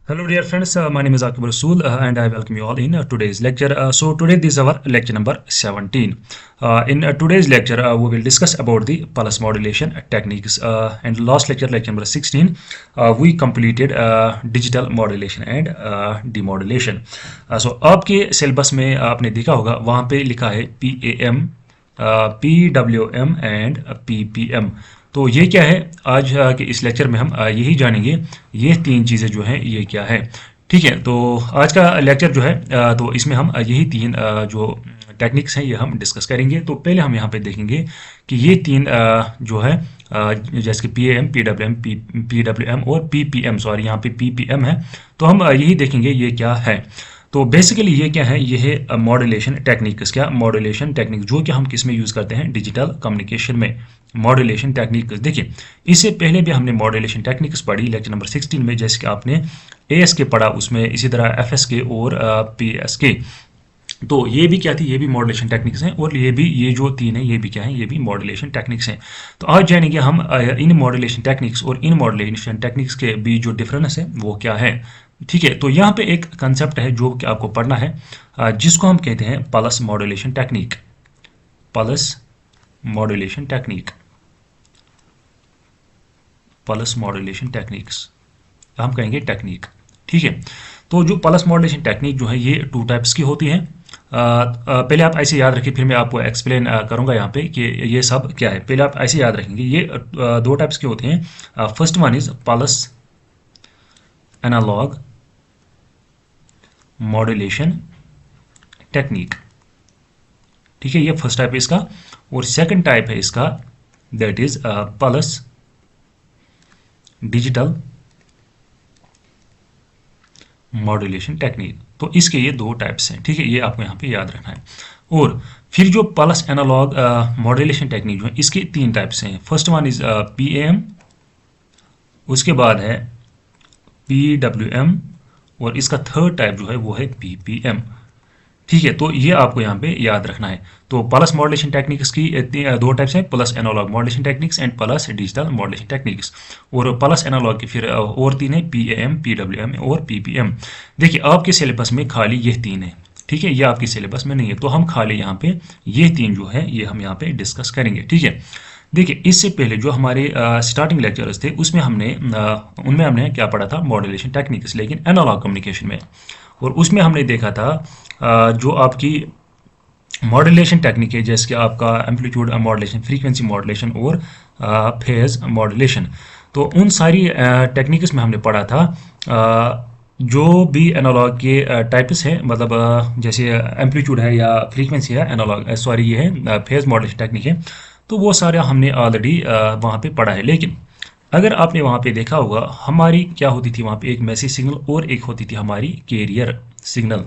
Hello dear friends, my name is Akib Rasool and I welcome you all in today's lecture. So today this is our lecture number 17. In today's lecture we will discuss about the pulse modulation techniques and last lecture number 16 we completed digital modulation and demodulation. So आपके syllabus में आपने देखा होगा वहाँ पे लिखा है PAM, PWM and PPM. तो ये क्या है आज के इस लेक्चर में हम यही जानेंगे ये तीन चीज़ें जो हैं ये क्या है। ठीक है, तो आज का लेक्चर जो है तो इसमें हम यही तीन जो टेक्निक्स हैं ये हम डिस्कस करेंगे। तो पहले हम यहाँ पे देखेंगे कि ये तीन जो है जैसे कि PAM, PWM और PPM, सॉरी यहाँ पे PPM है, तो हम यही देखेंगे ये क्या है। तो बेसिकली ये क्या है, ये है मॉड्यूलेशन टेक्निक्स। क्या मॉड्यूलेशन टेक्निक जो कि हम किस में यूज़ करते हैं, डिजिटल कम्युनिकेशन में मॉड्यूलेशन टेक्निक्स। देखिए इससे पहले भी हमने मॉड्यूलेशन टेक्निक्स पढ़ी लेक्चर नंबर 16 में, जैसे कि आपने ASK पढ़ा उसमें, इसी तरह FSK और PSK। तो ये भी क्या थी, ये भी मॉड्यूलेशन टेक्निक्स हैं और ये भी ये जो तीन है ये भी क्या है, ये भी मॉड्यूलेशन टेक्निक्स हैं। तो आज जानेंगे हम इन मॉड्यूलेशन टेक्निक्स और इन मॉड्यूलेशन टेक्निक्स के बीच जो डिफरेंस है वो क्या है। ठीक है, तो यहाँ पे एक कंसेप्ट है जो कि आपको पढ़ना है जिसको हम कहते हैं pulse modulation technique. Pulse modulation technique, pulse modulation techniques हम कहेंगे टेक्निक। ठीक है, तो जो पल्स मॉड्यूलेशन टेक्निक जो है ये टू टाइप्स की होती है। पहले आप ऐसे याद रखिए, फिर मैं आपको एक्सप्लेन करूंगा यहाँ पे कि ये सब क्या है। पहले आप ऐसे याद रखेंगे, ये दो टाइप्स के होते हैं। First one is pulse analog modulation technique. ठीक है, ये फर्स्ट टाइप है इसका। और सेकंड टाइप है इसका, that is pulse digital modulation technique. तो इसके ये दो टाइप्स हैं। ठीक है, ये आपको यहाँ पे याद रखना है। और फिर जो पल्स एनालॉग मॉड्यूलेशन टेक्निक जो है इसके तीन टाइप्स हैं। फर्स्ट वन इज PAM, उसके बाद है PWM और इसका थर्ड टाइप जो है वो है PPM। ठीक है, तो ये आपको यहाँ पे याद रखना है। तो पल्स मॉड्यूलेशन टेक्निक्स की दो टाइप्स हैं, pulse analog modulation techniques and pulse digital modulation techniques. और पल्स एनालॉग की फिर और तीन है, PAM, PWM और PPM। देखिए आपके सिलेबस में खाली ये तीन है। ठीक है, ये आपके सिलेबस में नहीं है, तो हम खाली यहाँ पे ये तीन जो है ये हम यहाँ पे डिस्कस करेंगे। ठीक है, देखिए इससे पहले जो हमारे स्टार्टिंग लेक्चर्स थे उसमें उनमें हमने क्या पढ़ा था, मॉड्यूलेशन टेक्निक्स, लेकिन एनालॉग कम्युनिकेशन में। और उसमें हमने देखा था जो आपकी मॉड्यूलेशन टेक्निक है, जैसे कि आपका एम्पलीट्यूड मॉड्यूलेशन, फ्रीक्वेंसी मॉड्यूलेशन और फेज मॉड्यूलेशन। तो उन सारी टेक्निक्स में हमने पढ़ा था जो भी एनालॉग के टाइप्स हैं, मतलब जैसे एम्पलीट्यूड है या फ्रीक्वेंसी है, एनालॉग सॉरी ये है फेज मॉड्यूलेशन टेक्निक है। तो वो सारा हमने ऑलरेडी वहाँ पे पढ़ा है। लेकिन अगर आपने वहाँ पे देखा होगा हमारी क्या होती थी, वहाँ पे एक मैसेज सिग्नल और एक होती थी हमारी कैरियर सिग्नल।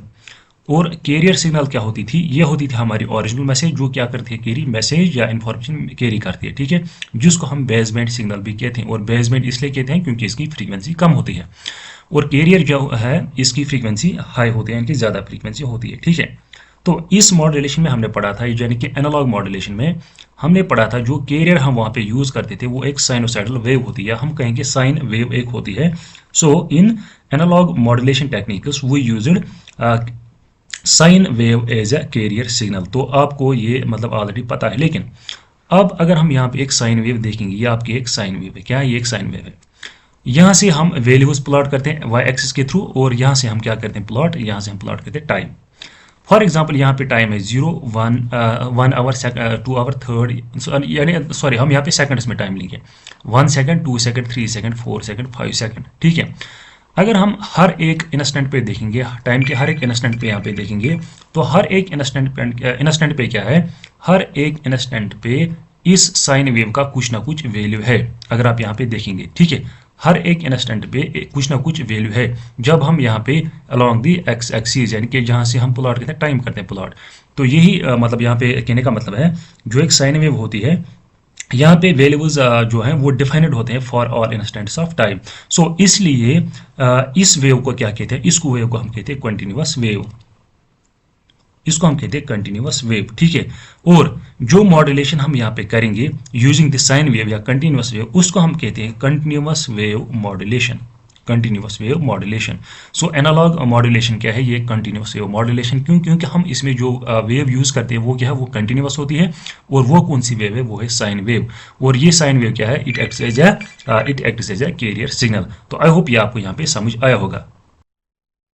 और कैरियर सिग्नल क्या होती थी, ये होती थी हमारी ओरिजिनल मैसेज जो क्या करती है, कैरी मैसेज या इन्फॉर्मेशन कैरी करती है। ठीक है, जिसको हम बेसबैंड सिग्नल भी कहते हैं। और बेसबैंड इसलिए कहते हैं क्योंकि इसकी फ्रीक्वेंसी कम होती है, और कैरियर जो है इसकी फ्रीक्वेंसी हाई होती है, यानी कि ज़्यादा फ्रीक्वेंसी होती है। ठीक है, तो इस मॉड्यूलेशन में हमने पढ़ा था, यानी कि एनालॉग मॉड्यूलेशन में हमने पढ़ा था जो कैरियर हम वहाँ पे यूज़ करते थे वो एक साइनोसाइडल वेव होती है, हम कहेंगे साइन वेव एक होती है। So in analog modulation techniques we used sine wave as a carrier signal. तो आपको ये मतलब ऑलरेडी पता है। लेकिन अब अगर हम यहाँ पे एक साइन वेव देखेंगे, ये आपकी एक साइन वेव है। क्या है, ये एक साइन वेव है। यहाँ से हम वैल्यूज प्लॉट करते हैं वाई एक्सिस के थ्रू, और यहाँ से हम क्या करते हैं प्लॉट, यहाँ से हम प्लॉट करते हैं टाइम। फॉर एग्जाम्पल यहाँ पे टाइम है 0, 1 आवर, 2 आवर, 3, यानी सॉरी हम यहाँ पे सेकंड्स में टाइम लेंगे, 1 second, 2 second, 3 second, 4 second, 5 second. ठीक है, अगर हम हर एक इंस्टेंट पे देखेंगे, टाइम के हर एक इंस्टेंट पे यहाँ पे देखेंगे, तो हर एक इंस्टेंट पे क्या है, हर एक इंस्टेंट पे इस साइन वेव का कुछ ना कुछ वैल्यू है। अगर आप यहाँ पे देखेंगे, ठीक है, हर एक इंस्टेंट पे कुछ ना कुछ वैल्यू है। जब हम यहाँ पे अलोंग दी एक्स एक्सिस, यानी कि जहाँ से हम प्लॉट करते हैं, टाइम करते हैं प्लॉट, तो यही मतलब यहाँ पे कहने का मतलब है जो एक साइन वेव होती है यहाँ पे वैल्यूज जो हैं वो डिफाइंड होते हैं for all instants of time. So इसलिए इस वेव को क्या कहते हैं, इसको वेव को हम कहते हैं कंटिन्यूअस वेव, इसको हम कहते हैं कंटिन्यूअस वेव। ठीक है, और जो मॉड्यूलेशन हम यहाँ पे करेंगे यूजिंग द साइन वेव या कंटिन्यूअस वेव, उसको हम कहते हैं continuous wave modulation. Continuous wave modulation. So analog modulation क्या है, ये कंटिन्यूअस वेव मॉड्यूलेशन। क्यों? क्योंकि हम इसमें जो वेव यूज़ करते हैं वो क्या है, वो कंटिन्यूअस होती है। और वो कौन सी वेव है, वो है साइन वेव। और ये साइन वेव क्या है, it acts as a carrier signal. तो आई होप ये आपको यहाँ पे समझ आया होगा।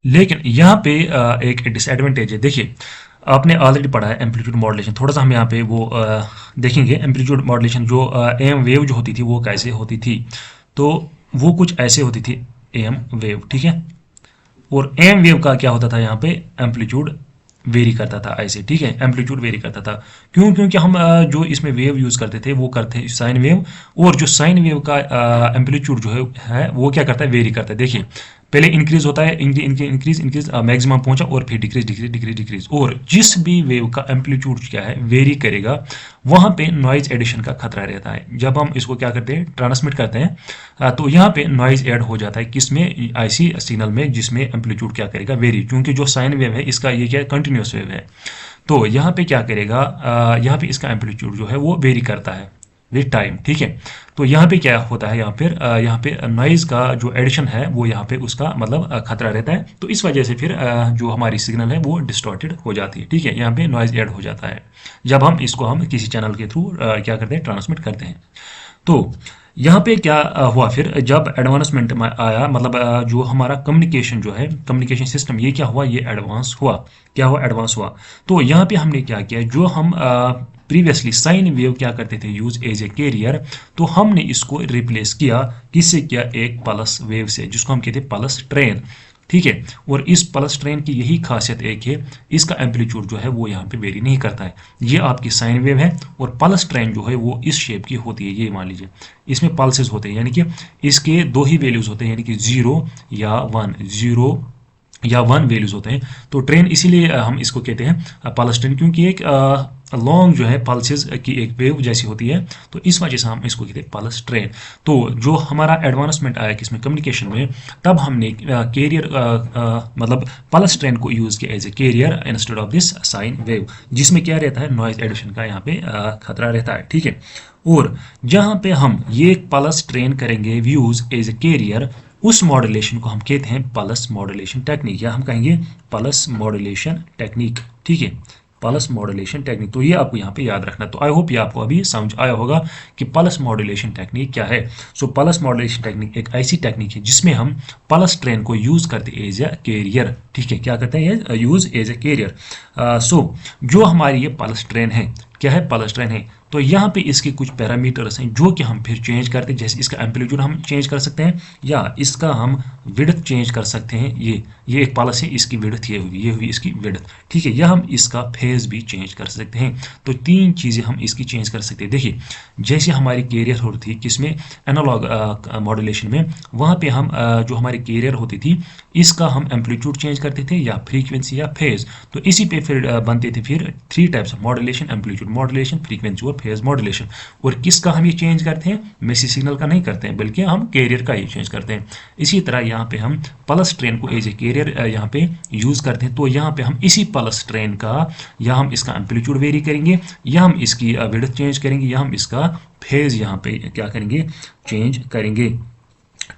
लेकिन यहाँ पे एक डिसएडवांटेज है। देखिए, आपने ऑलरेडी पढ़ा है एम्पलीट्यूड मॉड्यूलेशन। थोड़ा सा हम यहाँ पे वो देखेंगे एम्पलीट्यूड मॉड्यूलेशन। जो एम वेव जो होती थी वो कैसे होती थी, तो वो कुछ ऐसे होती थी एम वेव, ठीक है। और एम वेव का क्या होता था, यहाँ पे एम्पलीट्यूड वेरी करता था ऐसे, ठीक है, एम्पलीट्यूड वेरी करता था। क्यों? क्योंकि हम जो इसमें वेव यूज़ करते थे वो करते साइन वेव। और जो साइन वेव का एम्पलीट्यूड जो है वो क्या करता है, वेरी करता है। देखिए, पहले इंक्रीज होता है, इंक्रीज मैक्सिमम पहुंचा, और फिर डिक्रीज डिक्रीज डिक्रीज डिक्रीज। और जिस भी वेव का एम्पलीट्यूड क्या है, वेरी करेगा, वहां पे नॉइज एडिशन का खतरा रहता है। जब हम इसको क्या करते हैं, ट्रांसमिट करते हैं, तो यहाँ पे नॉइज ऐड हो जाता है किसमें, ऐसी सिग्नल में जिसमें एम्पलीट्यूड क्या करेगा, वेरी। क्योंकि जो साइन वेव है इसका ये क्या है, कंटिन्यूस वेव है। तो यहाँ पे क्या करेगा, यहाँ पे इसका एम्पलीट्यूड जो है वो वेरी करता है विद टाइम, ठीक है। तो यहाँ पे क्या होता है, यहाँ पे नॉइज का जो एडिशन है वो यहाँ पे उसका मतलब खतरा रहता है। तो इस वजह से फिर जो हमारी सिग्नल है वो डिस्टॉर्टेड हो जाती है, ठीक है। यहाँ पे नॉइज ऐड हो जाता है जब हम किसी चैनल के थ्रू क्या करते हैं, ट्रांसमिट करते हैं। तो यहाँ पे क्या हुआ फिर, जब एडवांसमेंट में आया, मतलब जो हमारा कम्युनिकेशन जो है, कम्युनिकेशन सिस्टम, ये क्या हुआ, ये एडवांस हुआ। क्या हुआ, एडवांस हुआ। तो यहाँ पे हमने क्या किया, जो हम प्रीवियसली साइन वेव क्या करते थे यूज एज ए कैरियर, तो हमने इसको रिप्लेस किया, किससे किया, एक पल्स वेव से, जिसको हम कहते हैं पल्स ट्रेन, ठीक है। और इस पल्स ट्रेन की यही खासियत एक है, इसका एम्पलीट्यूड जो है वो यहाँ पे वेरी नहीं करता है। ये आपकी साइन वेव है, और पल्स ट्रेन जो है वो इस शेप की होती है। ये मान लीजिए इसमें पल्सेस होते हैं, यानी कि इसके दो ही वैल्यूज होते हैं, यानी कि 0 या 1, 0 या 1 वैल्यूज होते हैं। तो ट्रेन इसीलिए हम इसको कहते हैं पल्स ट्रेन, क्योंकि एक लॉन्ग जो है पल्सेस की एक वेव जैसी होती है, तो इस वजह से हम इसको कहते हैं पल्स ट्रेन। तो जो हमारा एडवांसमेंट आया किसमें, कम्युनिकेशन में, तब हमने कैरियर मतलब पल्स ट्रेन को यूज किया as a carrier instead of this sine wave, जिसमें क्या रहता है, नॉइज एडिशन का यहाँ पे खतरा रहता है, ठीक है। और जहाँ पे हम ये पल्स ट्रेन करेंगे यूज एज ए कैरियर, उस मॉड्यूलेशन को हम कहते हैं पल्स मॉड्यूलेशन टेक्निक, या हम कहेंगे पल्स मॉड्यूलेशन टेक्निक, ठीक है, पल्स मॉड्यूलेशन टेक्निक। तो ये आपको यहाँ पे याद रखना। तो आई होप ये आपको अभी समझ आया होगा कि पल्स मॉड्यूलेशन टेक्निक क्या है। सो पल्स मॉड्यूलेशन टेक्निक एक ऐसी टेक्निक है जिसमें हम पल्स ट्रेन को यूज करते एज ए कैरियर, ठीक है, क्या करते हैं, यूज एज ए कैरियर। सो जो हमारी ये पल्स ट्रेन है, क्या है, पल्स ट्रेन है, तो यहाँ पे इसके कुछ पैरामीटर्स हैं जो कि हम फिर चेंज करते हैं। जैसे इसका एम्पलीट्यूड हम चेंज कर सकते हैं, या इसका हम विड्थ चेंज कर सकते हैं। ये एक पल्स है, इसकी विड्थ ये हुई इसकी विड्थ, ठीक है। या हम इसका फेज भी चेंज कर सकते हैं। तो 3 चीज़ें हम इसकी चेंज कर सकते हैं। देखिए, जैसे हमारी कैरियर होती थी किसमें, एनालॉग मॉड्यूलेशन में, वहाँ पे हम जो हमारी कैरियर होती थी, इसका हम एम्पलीट्यूड चेंज करते थे, या फ्रीक्वेंसी या फेज। तो इसी पे फिर बनते थे फिर 3 types of modulation, amplitude modulation, frequency और फेज मॉड्यूलेशन। और किसका हम ये चेंज करते हैं, मेसी सिग्नल का नहीं करते हैं, बल्कि हम कैरियर का ही चेंज करते हैं। इसी तरह यहाँ पे हम पल्स ट्रेन को एज ए कैरियर यहाँ पे यूज करते हैं। तो यहाँ पे हम इसी पल्स ट्रेन का, या हम इसका एम्पलीट्यूड वेरी करेंगे, या हम इसकी विड्थ चेंज करेंगे, या हम इसका फेज यहाँ पे क्या करेंगे, चेंज करेंगे,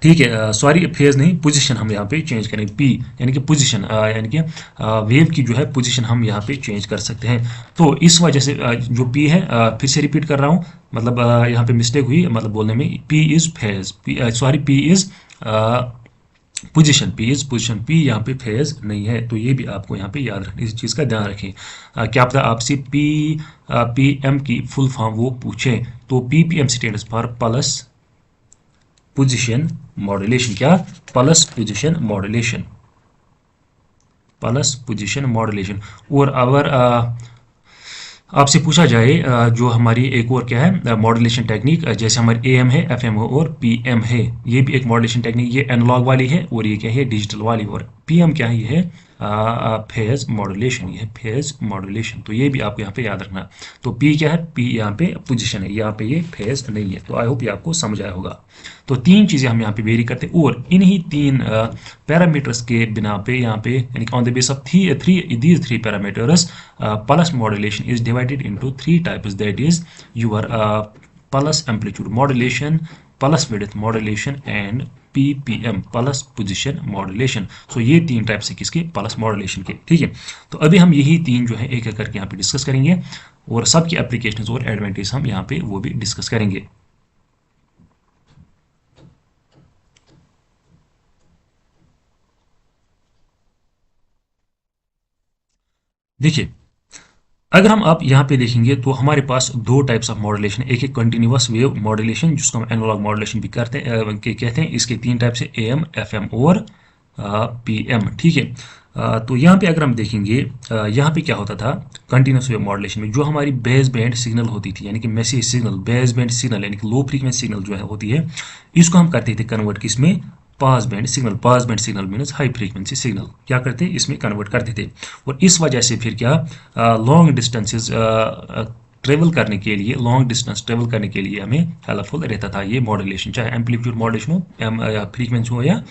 ठीक है। सॉरी, फेज नहीं, पोजीशन हम यहाँ पे चेंज करेंगे, पी यानी कि पोजीशन, यानी कि वेव की जो है पोजीशन हम यहाँ पे चेंज कर सकते हैं। तो इस वजह से जो पी है, फिर से रिपीट कर रहा हूँ, मतलब यहाँ पे मिस्टेक हुई, मतलब बोलने में, P is phase, sorry, P is position, P is position, P यहाँ पे फेज नहीं है। तो ये भी आपको यहाँ पे याद रखना, इस चीज़ का ध्यान रखें। क्या पता आपसे पी एम की फुल फॉर्म वो पूछे, तो P M stands for pulse position modulation. क्या, pulse position modulation, pulse position modulation. और अगर आपसे पूछा जाए जो हमारी एक और क्या है मॉड्यूलेशन टेक्निक, जैसे हमारी एएम है, एफएम है और पीएम है, ये भी एक मॉड्यूलेशन टेक्निक, ये एनालॉग वाली है, और ये क्या है, डिजिटल वाली। और पीएम क्या है, ये है फेज मॉड्यूलेशन, ये है फेज मॉड्यूलेशन। तो ये भी आपको यहाँ पे याद रखना। तो पी क्या है, पी यहाँ पे पोजीशन है, यहाँ पे ये फेज नहीं है। तो आई होप ये आपको समझ आया होगा। तो 3 चीज़ें हम यहाँ पे वेरी करते हैं, और इन्हीं 3 पैरामीटर्स के बिना पे यहाँ पे, यानी on the base of these 3 parameters, pulse modulation is divided into 3 types, that is your pulse amplitude modulation, pulse width modulation and PPM, pulse position modulation. So ये 3 टाइप्स है किसके, पल्स मॉड्यूलेशन के, ठीक है। तो अभी हम यही 3 जो है एक एक करके यहाँ पे डिस्कस करेंगे और सबकी एप्लीकेशन और एडवांटेज हम यहाँ पे वो भी डिस्कस करेंगे। देखिए, अगर हम आप यहाँ पे देखेंगे तो हमारे पास 2 टाइप्स ऑफ मॉड्यूलेशन, एक है कंटिन्यूअस वेव मॉड्यूलेशन जिसको हम एनालॉग मॉड्यूलेशन भी करते हैं कहते हैं। इसके 3 टाइप्स है, AM, FM और PM, ठीक है। तो यहाँ पे अगर हम देखेंगे यहाँ पे क्या होता था कंटिन्यूस वेव मॉड्यूलेशन में, जो हमारी बेस बैंड सिग्नल होती थी यानी कि message signal, base band signal यानी कि लो फ्रीक्वेंसी सिग्नल जो है होती है, इसको हम करते थे कन्वर्ट किसमें, pass band signal. Pass band signal means high frequency signal, क्या करते इसमें कन्वर्ट करते थे। और इस वजह से फिर क्या लॉन्ग डिस्टेंसेस ट्रेवल करने के लिए, लॉन्ग डिस्टेंस ट्रेवल करने के लिए हमें हेल्पफुल रहता था ये मॉड्यूलेशन, चाहे एम्पलीट्यूड मॉड्यूलेशन हो या फ्रीक्वेंसी हो या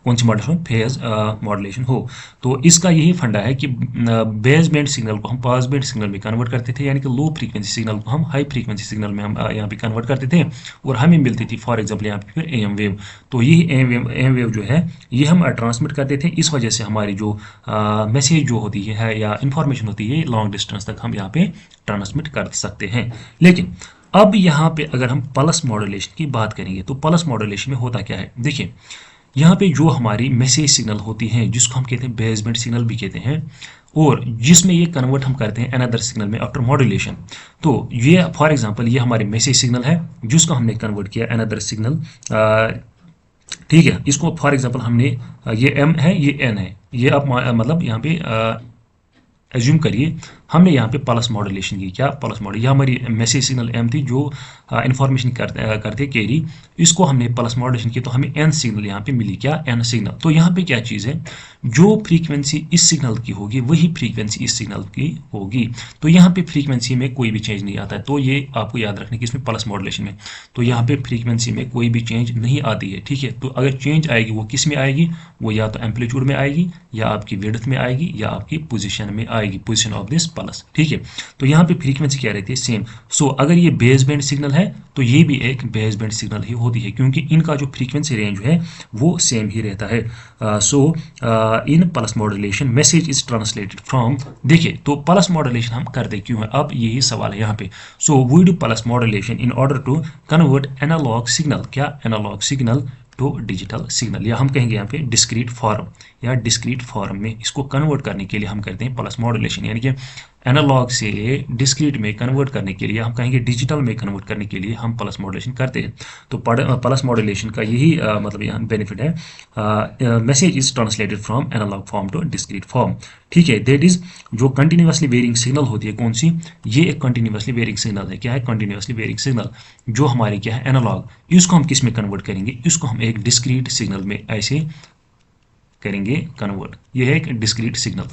कौन सी मॉड्यूलेशन, फेज मॉड्यूलेशन हो। तो इसका यही फंडा है कि बेस बैंड सिग्नल को हम पास बैंड सिग्नल में कन्वर्ट करते थे, यानी कि लो फ्रीक्वेंसी सिग्नल को हम हाई फ्रीक्वेंसी सिग्नल में हम यहाँ पे कन्वर्ट करते थे और हमें मिलती थी फॉर एग्जाम्पल यहाँ पे फिर AM वेव। तो यही AM वेव जो है ये हम ट्रांसमिट करते थे, इस वजह से हमारी जो मैसेज जो होती है या इंफॉर्मेशन होती है लॉन्ग डिस्टेंस तक हम यहाँ पे ट्रांसमिट कर सकते हैं। लेकिन अब यहाँ पे अगर हम पल्स मॉड्यूलेशन की बात करेंगे तो पल्स मॉड्यूलेशन में होता क्या है, देखिए यहाँ पे जो हमारी मैसेज सिग्नल होती हैं जिसको हम कहते हैं बेस बैंड सिग्नल भी कहते हैं, और जिसमें ये कन्वर्ट हम करते हैं अनदर सिग्नल में आफ्टर मॉड्यूलेशन। तो ये फॉर एग्जांपल ये हमारे मैसेज सिग्नल है जिसको हमने कन्वर्ट किया अनदर सिग्नल, ठीक है। इसको फॉर एग्जांपल हमने ये M है, ये N है, ये आप मतलब यहाँ पे एज्यूम करिए हमने यहाँ पे पल्स मॉड्यूलेशन की, क्या पल्स मॉड्यूल, यह हमारी मैसेज सिग्नल M थी जो इंफॉर्मेशन करते कैरी, इसको हमने पल्स मॉड्यूलेशन की तो हमें N सिग्नल यहाँ पे मिली, क्या N सिग्नल। तो यहाँ पे क्या चीज़ है, जो फ्रीक्वेंसी इस सिग्नल की होगी वही फ्रीक्वेंसी इस सिग्नल की होगी। तो यहाँ पे फ्रीक्वेंसी में कोई भी चेंज नहीं आता है, तो ये आपको याद रखने की इसमें पल्स मॉड्यूलेशन में, तो यहाँ पे फ्रीक्वेंसी में कोई भी चेंज नहीं आती है, ठीक है। तो अगर चेंज आएगी वो किस में आएगी, वो या तो एम्पलीट्यूड में आएगी या आपकी विड्थ में आएगी या आपकी पोजीशन में आएगी, पोजीशन ऑफ दिस पल्स, ठीक है। तो यहाँ पे फ्रीक्वेंसी क्या रहती है, सेम। सो अगर ये बेस बैंड सिग्नल है तो ये भी एक बेस बैंड सिग्नल ही होती है क्योंकि इनका जो फ्रीक्वेंसी रेंज है वो सेम ही रहता है। So in pulse modulation message is translated from, देखिए तो पल्स मॉड्यूलेशन हम करते क्यों है, अब यही सवाल है यहाँ पे। So we do pulse modulation in order to convert analog signal, क्या analog signal to digital signal, या हम कहेंगे यहाँ पे डिस्क्रीट फॉर्म, या डिस्क्रीट फॉर्म में इसको कन्वर्ट करने के लिए हम करते हैं पल्स मॉड्यूलेशन, यानी कि एनालॉग से डिस्क्रीट में कन्वर्ट करने के लिए, हम कहेंगे डिजिटल में कन्वर्ट करने के लिए हम पल्स मॉड्यूलेशन करते हैं। तो पल्स मॉड्यूलेशन का यही मतलब यहाँ बेनिफिट है, message is translated from analog form to discrete form, ठीक है। दैट इज जो कंटिन्यूसली वेरिंग सिग्नल होती है, कौन सी, ये एक कंटिन्यूसली वेरिंग सिग्नल है, क्या है कंटिन्यूसली वेरिंग सिग्नल, जो हमारी क्या है एनालॉग, इसको हम किस में कन्वर्ट करेंगे, इसको हम एक डिस्क्रीट सिग्नल में ऐसे करेंगे कन्वर्ट, ये है एक डिस्क्रीट सिग्नल,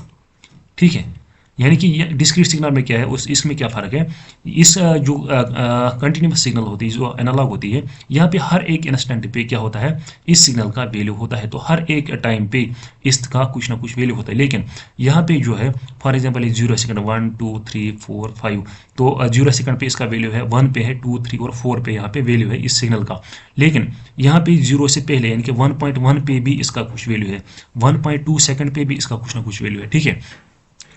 ठीक है। यानी कि ये डिस्क्रीट सिग्नल में क्या है, उस इसमें क्या फ़र्क है, इस जो कंटिन्यूस सिग्नल होती है जो एनालॉग होती है, यहाँ पे हर एक इंस्टेंट पे क्या होता है, इस सिग्नल का वैल्यू होता है, तो हर एक टाइम पे इसका कुछ ना कुछ वैल्यू होता है। लेकिन यहाँ पे जो है फॉर एग्जांपल 0 सेकंड 1 2 3 4 5, तो 0 सेकंड पे इसका वैल्यू है 1 पे है 2 3 और 4 पे यहाँ पे वैल्यू है इस सिग्नल का। लेकिन यहाँ पे 0 से पहले यानी कि 1.1 पे भी इसका कुछ वैल्यू है, 1.2 सेकंड पे भी इसका कुछ ना कुछ वैल्यू है, ठीक है।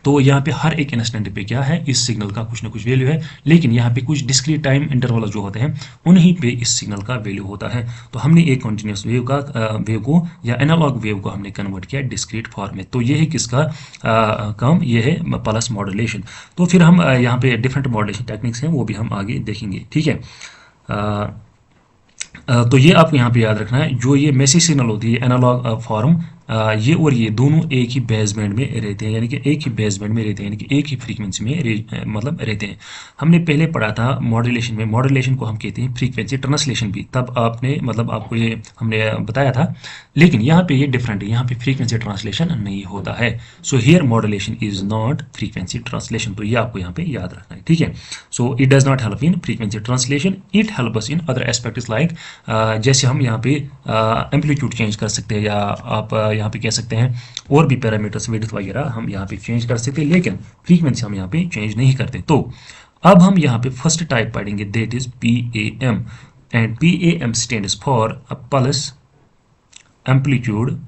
तो यहाँ पे हर एक इंस्टेंट पे क्या है, इस सिग्नल का कुछ ना कुछ वैल्यू है, लेकिन यहाँ पे कुछ डिस्क्रीट टाइम इंटरवल जो होते हैं उन्हीं पे इस सिग्नल का वैल्यू होता है। तो हमने एक कंटिन्यूस वेव वेव को या एनालॉग वेव को हमने कन्वर्ट किया डिस्क्रीट फॉर्म में। तो ये है किसका काम, ये है पल्स मॉड्यूलेशन। तो फिर हम यहाँ पे डिफरेंट मॉड्यूलेशन टेक्निक्स हैं वो भी हम आगे देखेंगे, ठीक है। तो ये आपको यहाँ पे याद रखना है, जो ये मैसेज सिग्नल होती है एनालॉग फॉर्म, ये और ये दोनों एक ही बेस बैंड में रहते हैं, यानी कि एक ही बेस बैंड में रहते हैं, यानी कि एक ही फ्रीक्वेंसी में मतलब रहते हैं। हमने पहले पढ़ा था मॉड्यूलेशन में, मॉड्यूलेशन को हम कहते हैं फ्रीक्वेंसी ट्रांसलेशन भी, तब आपने मतलब आपको ये हमने बताया था। लेकिन यहाँ पे ये डिफरेंट है, यहाँ पे फ्रीक्वेंसी ट्रांसलेशन नहीं होता है। So here modulation is not frequency translation, तो ये आपको यहाँ पे याद रखना है, ठीक है। So it does not help in frequency translation, it help us in other aspects like, जैसे हम यहाँ पे एम्पलीट्यूड चेंज कर सकते हैं, या आप यहाँ पे कह सकते हैं और भी पैरामीटर्स विड्थ वगैरह हम यहाँ पे चेंज कर सकते हैं, लेकिन फ्रीक्वेंसी हम यहाँ पे चेंज नहीं करते। तो अब हम यहाँ पे फर्स्ट टाइप पढ़ेंगे, that is PAM, and PAM stands for pulse amplitude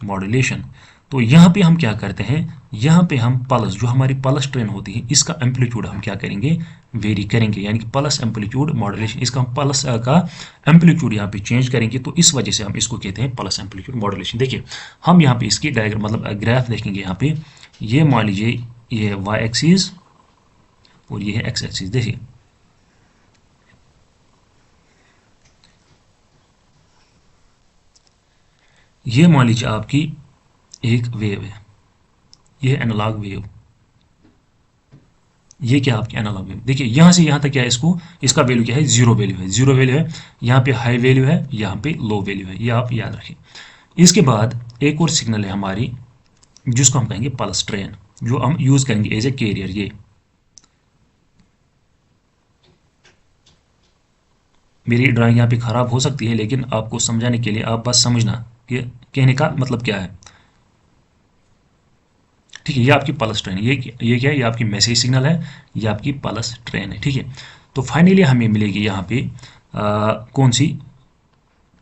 modulation. तो यहाँ पे हम क्या करते हैं, यहाँ पे हम पल्स, जो हमारी पल्स ट्रेन होती है, इसका एम्पलीट्यूड हम क्या करेंगे, वेरी करेंगे, यानी कि पल्स एम्पलीट्यूड मॉड्यूलेशन, इसका हम पल्स का एम्पलीट्यूड यहाँ पे चेंज करेंगे। तो इस वजह से हम इसको कहते हैं पल्स एम्पलीट्यूड मॉड्यूलेशन। देखिए हम यहाँ पे इसकी डायग्राम मतलब ग्राफ देखेंगे। यहाँ पे ये मान लीजिए ये है वाई एक्सिस और ये है एक्स एक्सिस। देखिए ये मान लीजिए आपकी एक वेव है, ये एनालॉग वेव, ये क्या आपकी एनालॉग वेव। देखिए यहाँ से यहाँ तक क्या है, इसको इसका वैल्यू क्या है, जीरो वैल्यू है, जीरो वैल्यू है। यहाँ पे हाई वैल्यू है, यहाँ पे लो वैल्यू है, ये आप याद रखें। इसके बाद एक और सिग्नल है हमारी, जिसको हम कहेंगे पल्स ट्रेन, जो हम यूज करेंगे एज ए कैरियर। ये मेरी ड्राइंग यहाँ पे खराब हो सकती है, लेकिन आपको समझाने के लिए आप बस समझना कि कहने का मतलब क्या है। ठीक है, ये आपकी पल्स ट्रेन है, ये क्या है, ये आपकी मैसेज सिग्नल है, ये आपकी पल्स ट्रेन है। ठीक है, तो फाइनली हमें मिलेगी यहाँ पे कौन सी,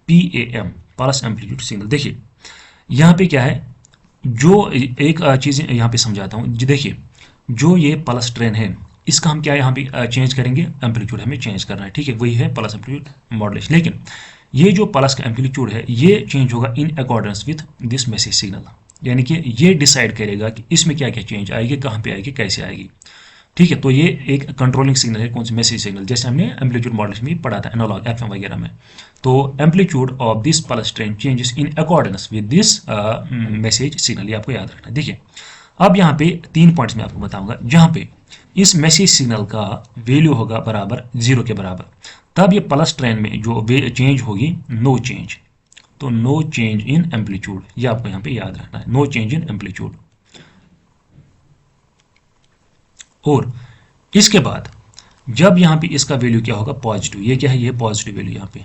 P A M, pulse amplitude signal. देखिए यहाँ पे क्या है, जो एक चीज़ यहाँ पे समझाता हूँ जी। देखिए जो ये पल्स ट्रेन है, इसका हम क्या यहाँ पे चेंज करेंगे, एम्पलीट्यूड हमें चेंज करना है। ठीक है, वही है पल्स एम्पलीट्यूड मॉड्यूलेशन। लेकिन ये जो पल्स का एम्पलीट्यूड है, ये चेंज होगा in accordance with this message signal, यानी कि ये डिसाइड करेगा कि इसमें क्या क्या चेंज आएगी, कहाँ पे आएगी, कैसे आएगी। ठीक है, तो ये एक कंट्रोलिंग सिग्नल है, कौन सी, मैसेज सिग्नल, जैसे हमने एम्पलीट्यूड मॉड्यूलेशन में पढ़ा था एनालॉग एफएम वगैरह में। तो amplitude of this pulse train changes in accordance with this message signal, ये आपको याद रखना है। देखिए अब यहाँ पे 3 पॉइंट्स मैं आपको बताऊंगा, जहाँ पे इस मैसेज सिग्नल का वैल्यू होगा बराबर 0 के बराबर, तब ये पल्स ट्रेन में जो चेंज होगी, नो चेंज। तो नो चेंज इन एम्पलीट्यूड, ये आपको यहाँ पे याद रखना है, नो चेंज इन एम्पलीट्यूड। और इसके बाद जब यहाँ पे इसका वैल्यू क्या होगा, पॉजिटिव, ये क्या है, ये पॉजिटिव वैल्यू यहाँ पे,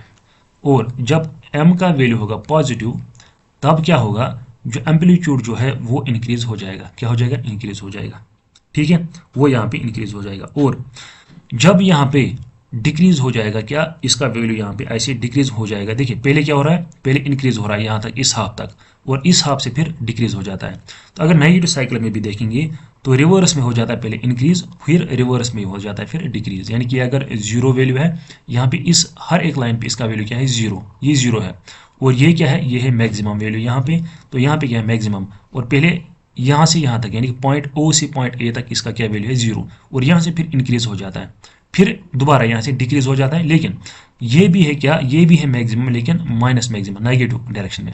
और जब m का वैल्यू होगा पॉजिटिव, तब क्या होगा, जो एम्पलीट्यूड जो है वो इंक्रीज हो जाएगा, क्या हो जाएगा, इंक्रीज हो जाएगा। ठीक है, वो यहाँ पे इंक्रीज हो जाएगा। और जब यहाँ पे डिक्रीज हो जाएगा, क्या, इसका वैल्यू यहाँ पे ऐसे डिक्रीज हो जाएगा। देखिए पहले क्या हो रहा है, पहले इंक्रीज हो रहा है यहाँ तक, इस हाफ तक, और इस हाफ से फिर डिक्रीज हो जाता है। तो अगर नेगेटिव साइकिल में भी देखेंगे तो रिवर्स में हो जाता है, पहले इंक्रीज फिर रिवर्स में हो जाता है फिर डिक्रीज। यानी कि अगर जीरो वैल्यू है यहाँ पे, इस हर एक लाइन पे इसका वैल्यू क्या है, जीरो, ये जीरो है। और ये क्या है, ये है मैक्सिमम वैल्यू यहाँ पे। तो यहाँ पे क्या है, मैक्सिमम, और पहले यहाँ से यहाँ तक, यानी कि पॉइंट ओ से पॉइंट ए तक इसका क्या वैल्यू है, जीरो, और यहाँ से फिर इंक्रीज हो जाता है, फिर दोबारा यहाँ से डिक्रीज हो जाता है। लेकिन ये भी है क्या, ये भी है मैक्सिमम, लेकिन माइनस मैक्सिमम, नेगेटिव डायरेक्शन में।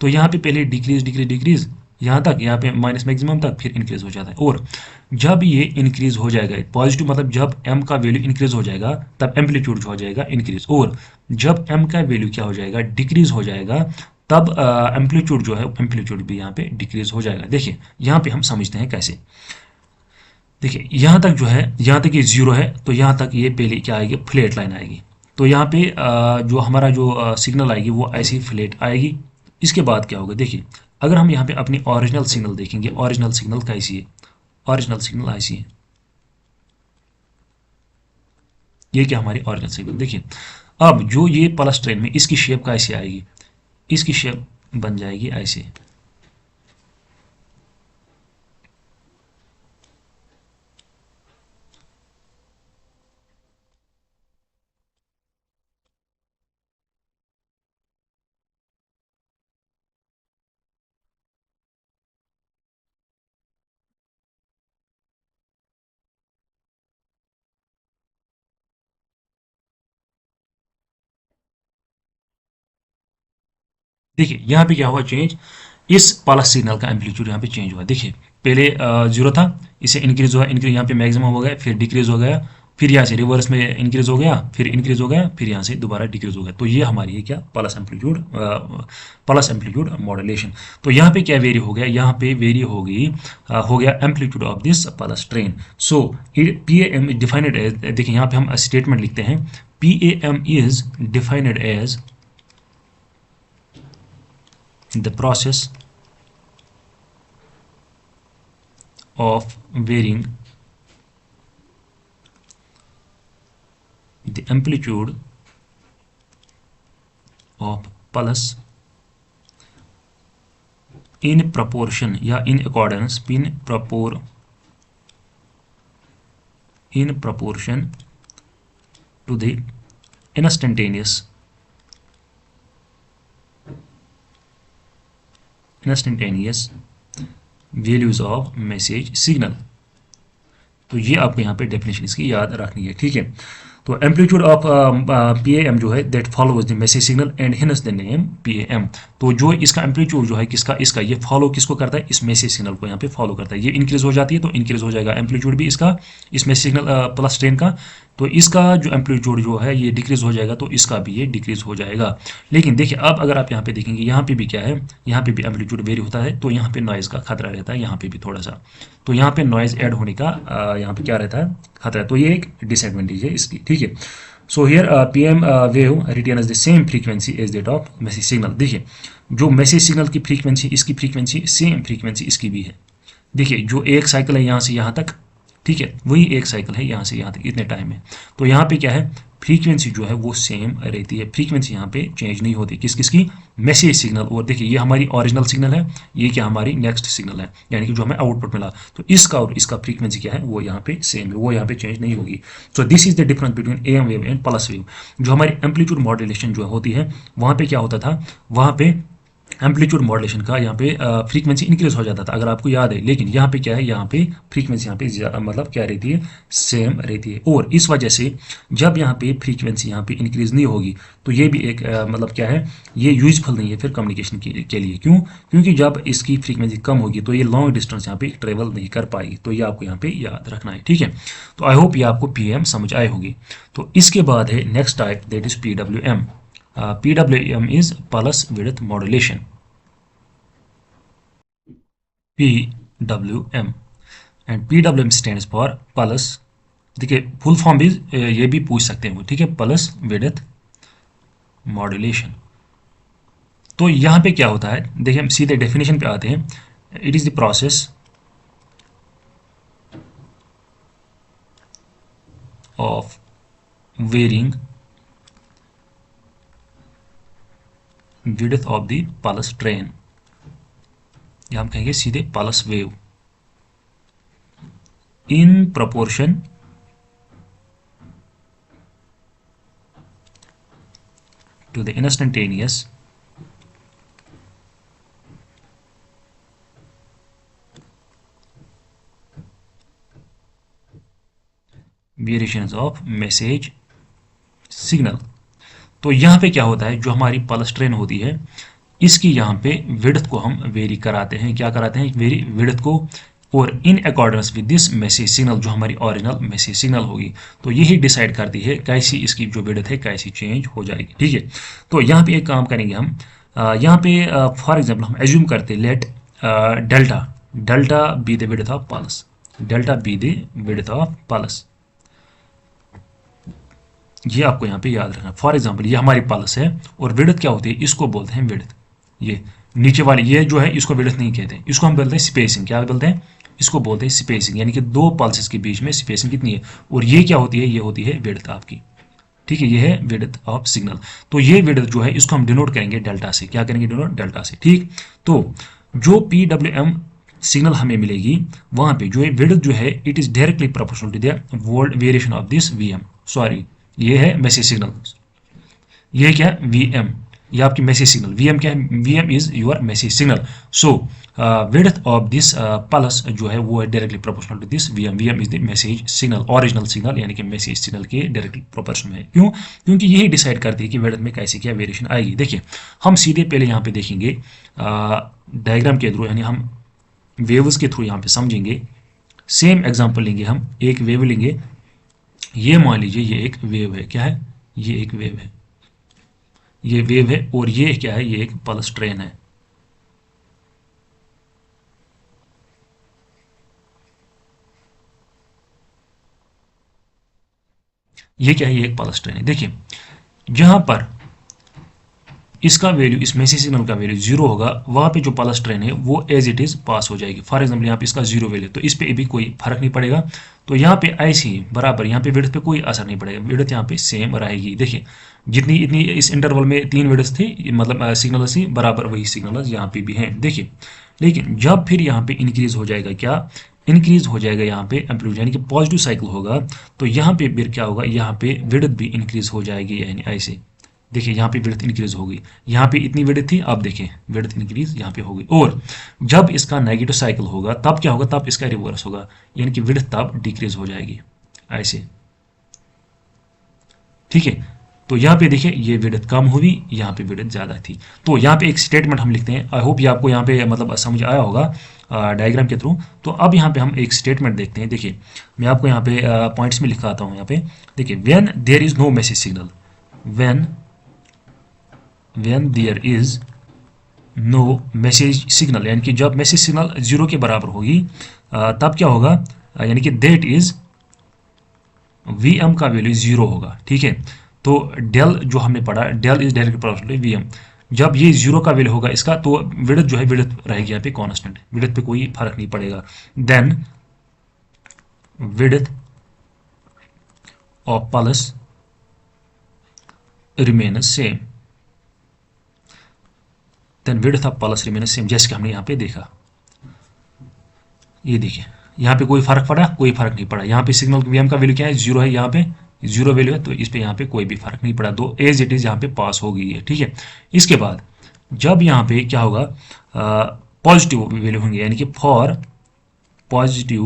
तो यहाँ पे पहले डिक्रीज डिक्रीज डिक्रीज यहाँ तक, यहाँ पे माइनस मैक्सिमम तक, फिर इंक्रीज हो जाता है। और जब ये इंक्रीज हो जाएगा पॉजिटिव, मतलब जब m का वैल्यू इंक्रीज हो जाएगा, तब एम्पलीट्यूड हो जाएगा इंक्रीज। और जब m का वैल्यू क्या हो जाएगा, डिक्रीज हो जाएगा, तब एम्पलीट्यूड जो है, एम्पलीट्यूड भी यहाँ पे डिक्रीज हो जाएगा। देखिए यहाँ पे हम समझते हैं कैसे। देखिए यहाँ तक जो है, यहाँ तक ये जीरो है, तो यहाँ तक ये पहले क्या आएगी, फ्लैट लाइन आएगी। तो यहाँ पे जो हमारा जो सिग्नल आएगी वो ऐसी फ्लैट आएगी। इसके बाद क्या होगा, देखिए अगर हम यहाँ पे अपनी ओरिजिनल सिग्नल देखेंगे, ओरिजिनल सिग्नल कैसी है, ओरिजिनल सिग्नल ऐसी है, ये क्या हमारी ओरिजिनल सिग्नल। देखिए अब जो ये प्लस ट्रेन में इसकी शेप कैसे आएगी, इसकी शेप बन जाएगी ऐसे। देखिए यहाँ पे क्या हुआ चेंज, इस पल्स सिग्नल का एम्पलीट्यूड यहाँ पे चेंज हुआ। देखिए पहले जीरो था, इसे इंक्रीज हुआ, इंक्रीज यहाँ पे मैक्सिमम हो गया, फिर डिक्रीज हो गया, फिर यहाँ से रिवर्स में इंक्रीज हो गया, फिर इंक्रीज हो गया, फिर यहाँ से दोबारा डिक्रीज हो गया। तो ये हमारी है क्या, पल्स एम्पलीट्यूड मॉड्यूलेशन। तो यहाँ पे क्या वेरी हो गया, यहाँ पे वेरी हो गई, हो गया amplitude of this pulse train. So P A M defined as, देखिए यहाँ पे हम स्टेटमेंट लिखते हैं, P A M is defined as the process of varying the amplitude of pulse in proportion या in accordance in proportion to the instantaneous values of message signal. तो ये आपको यहाँ पे डेफिनेशन इसकी याद रखनी है, ठीक है। तो एम्पलीट्यूड ऑफ PAM जो है that follows the message signal and hints the name PAM। तो जो इसका एम्पलीट्यूड जो है किसका, इसका ये फॉलो किसको करता है, इस मैसेज सिग्नल को यहाँ पे फॉलो करता है। ये इंक्रीज हो जाती है तो इंक्रीज हो जाएगा एम्पलीट्यूड भी इसका, इस मैसेज सिग्नल प्लस ट्रेन का। तो इसका जो एम्पलीट्यूड जो है ये डिक्रीज हो जाएगा तो इसका भी ये डिक्रीज हो जाएगा। लेकिन देखिए अब अगर आप यहाँ पे देखेंगे यहाँ पे भी क्या है, यहाँ पे भी एम्पलीट्यूड वेरी होता है तो यहाँ पे नॉइज का खतरा रहता है, यहाँ पे भी थोड़ा सा। तो यहाँ पे नॉइज ऐड होने का यहाँ पे क्या रहता है, खतरा है। तो ये एक डिसएडवांटेज है इसकी, ठीक है। So here PM wave retains the same frequency as that of message signal. देखिए जो मैसेज सिग्नल की फ्रीक्वेंसी, इसकी फ्रीक्वेंसी सेम फ्रीक्वेंसी इसकी भी है। देखिए जो एक साइकिल है यहाँ से यहाँ तक, ठीक है, वही एक साइकिल है यहाँ से यहाँ तक, इतने टाइम में। तो यहाँ पे क्या है, फ्रीक्वेंसी जो है वो सेम रहती है, फ्रीक्वेंसी यहाँ पे चेंज नहीं होती। किस किसकी, मैसेज सिग्नल। और देखिए ये हमारी ओरिजिनल सिग्नल है, ये क्या हमारी नेक्स्ट सिग्नल है, यानी कि जो हमें आउटपुट मिला। तो इसका और इसका फ्रीक्वेंसी क्या है वो यहाँ पे सेम है, वो यहाँ पे चेंज नहीं होगी। So this is the difference between AM wave and pulse wave. जो हमारी एम्पलीट्यूड मॉड्यूलेशन जो होती है वहाँ पे क्या होता था, वहाँ पे एम्पलीट्यूड मॉड्यूलेशन का यहाँ पे फ्रीक्वेंसी इंक्रीज हो जाता था, अगर आपको याद है। लेकिन यहाँ पे क्या है, यहाँ पे फ्रीक्वेंसी यहाँ पे मतलब क्या रहती है, सेम रहती है। और इस वजह से जब यहाँ पे फ्रीक्वेंसी यहाँ पे इंक्रीज नहीं होगी तो ये भी एक मतलब क्या है, ये यूजफुल नहीं है फिर कम्युनिकेशन के लिए। क्यों, क्योंकि जब इसकी फ्रीक्वेंसी कम होगी तो ये लॉन्ग डिस्टेंस यहाँ पे ट्रेवल नहीं कर पाएगी। तो ये आपको यहाँ पे याद रखना है, ठीक है। तो आई होप ये आपको PM समझ आए होगी। तो इसके बाद है next type, that is PWM। PWM is pulse width modulation। PWM and PWM stands for pulse। देखिए फुल फॉर्म भी ये भी पूछ सकते हैं वो, ठीक है, पल्स विड्थ मॉड्यूलेशन। तो यहाँ पे क्या होता है, देखिए हम सीधे डेफिनेशन पे आते हैं। It is the process of varying width of the pulse train, या हम कहेंगे सीधे pulse wave, in proportion to the instantaneous variations of message signal. तो यहाँ पे क्या होता है, जो हमारी पल्स ट्रेन होती है इसकी यहाँ पे विड्थ को हम वेरी कराते हैं। क्या कराते हैं, वेरी विड्थ को, और in accordance with this message signal, जो हमारी ओरिजिनल मैसेज सिग्नल होगी। तो यही डिसाइड करती है कैसी इसकी जो विड्थ है कैसी चेंज हो जाएगी, ठीक है। तो यहाँ पे एक काम करेंगे हम, यहाँ पे फॉर एग्जाम्पल हम एज्यूम करते हैं let delta be the width of pulse, delta be the width of pulse. ये आपको यहाँ पे याद रखना। फॉर एग्जाम्पल ये हमारी पल्स है और विड्थ क्या होती है, इसको बोलते हैं विड्थ। ये नीचे वाली ये जो है इसको विड्थ नहीं कहते, इसको हम बोलते हैं स्पेसिंग। क्या बोलते हैं, इसको बोलते हैं स्पेसिंग, यानी कि दो पल्सेस के बीच में स्पेसिंग कितनी है। और ये क्या होती है, ये होती है विड्थ आपकी, ठीक है, ये है विड्थ ऑफ सिग्नल। तो ये विड्थ जो है इसको हम डिनोट करेंगे डेल्टा से। क्या करेंगे, डिनोट डेल्टा से, ठीक। तो जो PWM सिग्नल हमें मिलेगी वहां पे जो है विड्थ जो है it is directly proportional to the volt variation of this VM। Sorry, ये है मैसेज सिग्नल, ये क्या है VM, ये आपकी मैसेज सिग्नल। VM क्या है, VM is your message signal. So width of this pulse जो है वो है directly proportional to this VM। VM is the message signal, original signal, यानी कि मैसेज सिग्नल के डायरेक्टली प्रोपोर्शन में है। क्यों, क्योंकि यही डिसाइड करती है कि विड्थ में कैसी क्या वेरिएशन आएगी। देखिए हम सीधे पहले यहाँ पे देखेंगे डायग्राम के थ्रू, यानी हम वेव्स के थ्रू यहाँ पे समझेंगे। सेम एग्जांपल लेंगे हम, एक वेव लेंगे, ये मान लीजिए ये एक वेव है। क्या है, ये एक वेव है, ये वेव है, और ये क्या है, ये एक पल्स ट्रेन है। ये क्या है, ये एक पल्स ट्रेन है। देखिए जहां पर इसका वैल्यू, इस मैसेज सिग्नल का वैल्यू 0 होगा, वहां पे जो पल्स ट्रेन है वो एज इट इज पास हो जाएगी। फॉर एग्जांपल यहाँ पे इसका 0 वैल्यू, तो इस पे भी कोई फर्क नहीं पड़ेगा। तो यहाँ पे ऐसे ही बराबर, यहाँ पे विड्थ पे कोई असर नहीं पड़ेगा, विड्थ यहाँ पे सेम रहेगी। देखिए जितनी इतनी इस इंटरवल में 3 विड्थ थी, मतलब सिग्नल थी बराबर, वही सिग्नल यहाँ पे भी है। देखिए लेकिन जब फिर यहाँ पे इंक्रीज हो जाएगा, क्या इंक्रीज हो जाएगा यहाँ पे एम्पलीट्यूड, यानी कि पॉजिटिव साइकिल होगा, तो यहाँ पे फिर क्या होगा, यहाँ पे विड्थ भी इंक्रीज हो जाएगी, यानी ऐसे देखिए यहाँ पे विड्थ इंक्रीज हो गई, यहाँ पे इतनी विड्थ थी, अब देखिए विड्थ इंक्रीज यहाँ पे हो गई। और जब इसका नेगेटिव साइकिल होगा तब क्या होगा, तब इसका रिवर्स होगा, यानी कि विड्थ तब डिक्रीज हो जाएगी ऐसे, ठीक है। तो यहाँ पे देखिए ये विड्थ कम हुई, यहाँ पे विड्थ ज़्यादा थी। तो यहाँ पे एक स्टेटमेंट हम लिखते हैं, आई होप ये आपको यहाँ पे मतलब समझ आया होगा डायग्राम के थ्रू। तो अब यहाँ पे हम एक स्टेटमेंट देखते हैं। देखिए मैं आपको यहाँ पे पॉइंट्स में लिखाता हूँ। यहाँ पे देखिए when there is no message signal, when there is no message signal, यानी कि जब मैसेज सिग्नल जीरो के बराबर होगी तब क्या होगा, यानी कि दैट इज वी एम का वैल्यू जीरो होगा, ठीक है। तो डेल जो हमने पढ़ा, del is direct proportional V M, जब ये जीरो का वैल्यू होगा इसका, तो विड्थ जो है विड्थ रहेगी यहाँ पे कांस्टेंट, विड्थ पे कोई फर्क नहीं पड़ेगा। Then width of pulse remain same, then width of pulse remain same, जैसे कि हमने यहाँ पे देखा। ये देखिए यहाँ पे कोई फर्क पड़ा, कोई फर्क नहीं पड़ा। यहाँ पे सिग्नल वीएम का वैल्यू क्या है, जीरो है, यहाँ पे जीरो वैल्यू है, तो इस पे यहाँ पे कोई भी फर्क नहीं पड़ा, दो एज इट इज यहाँ पे पास हो गई है, ठीक है। इसके बाद जब यहाँ पे क्या होगा, पॉजिटिव वैल्यू होंगे, यानी कि for positive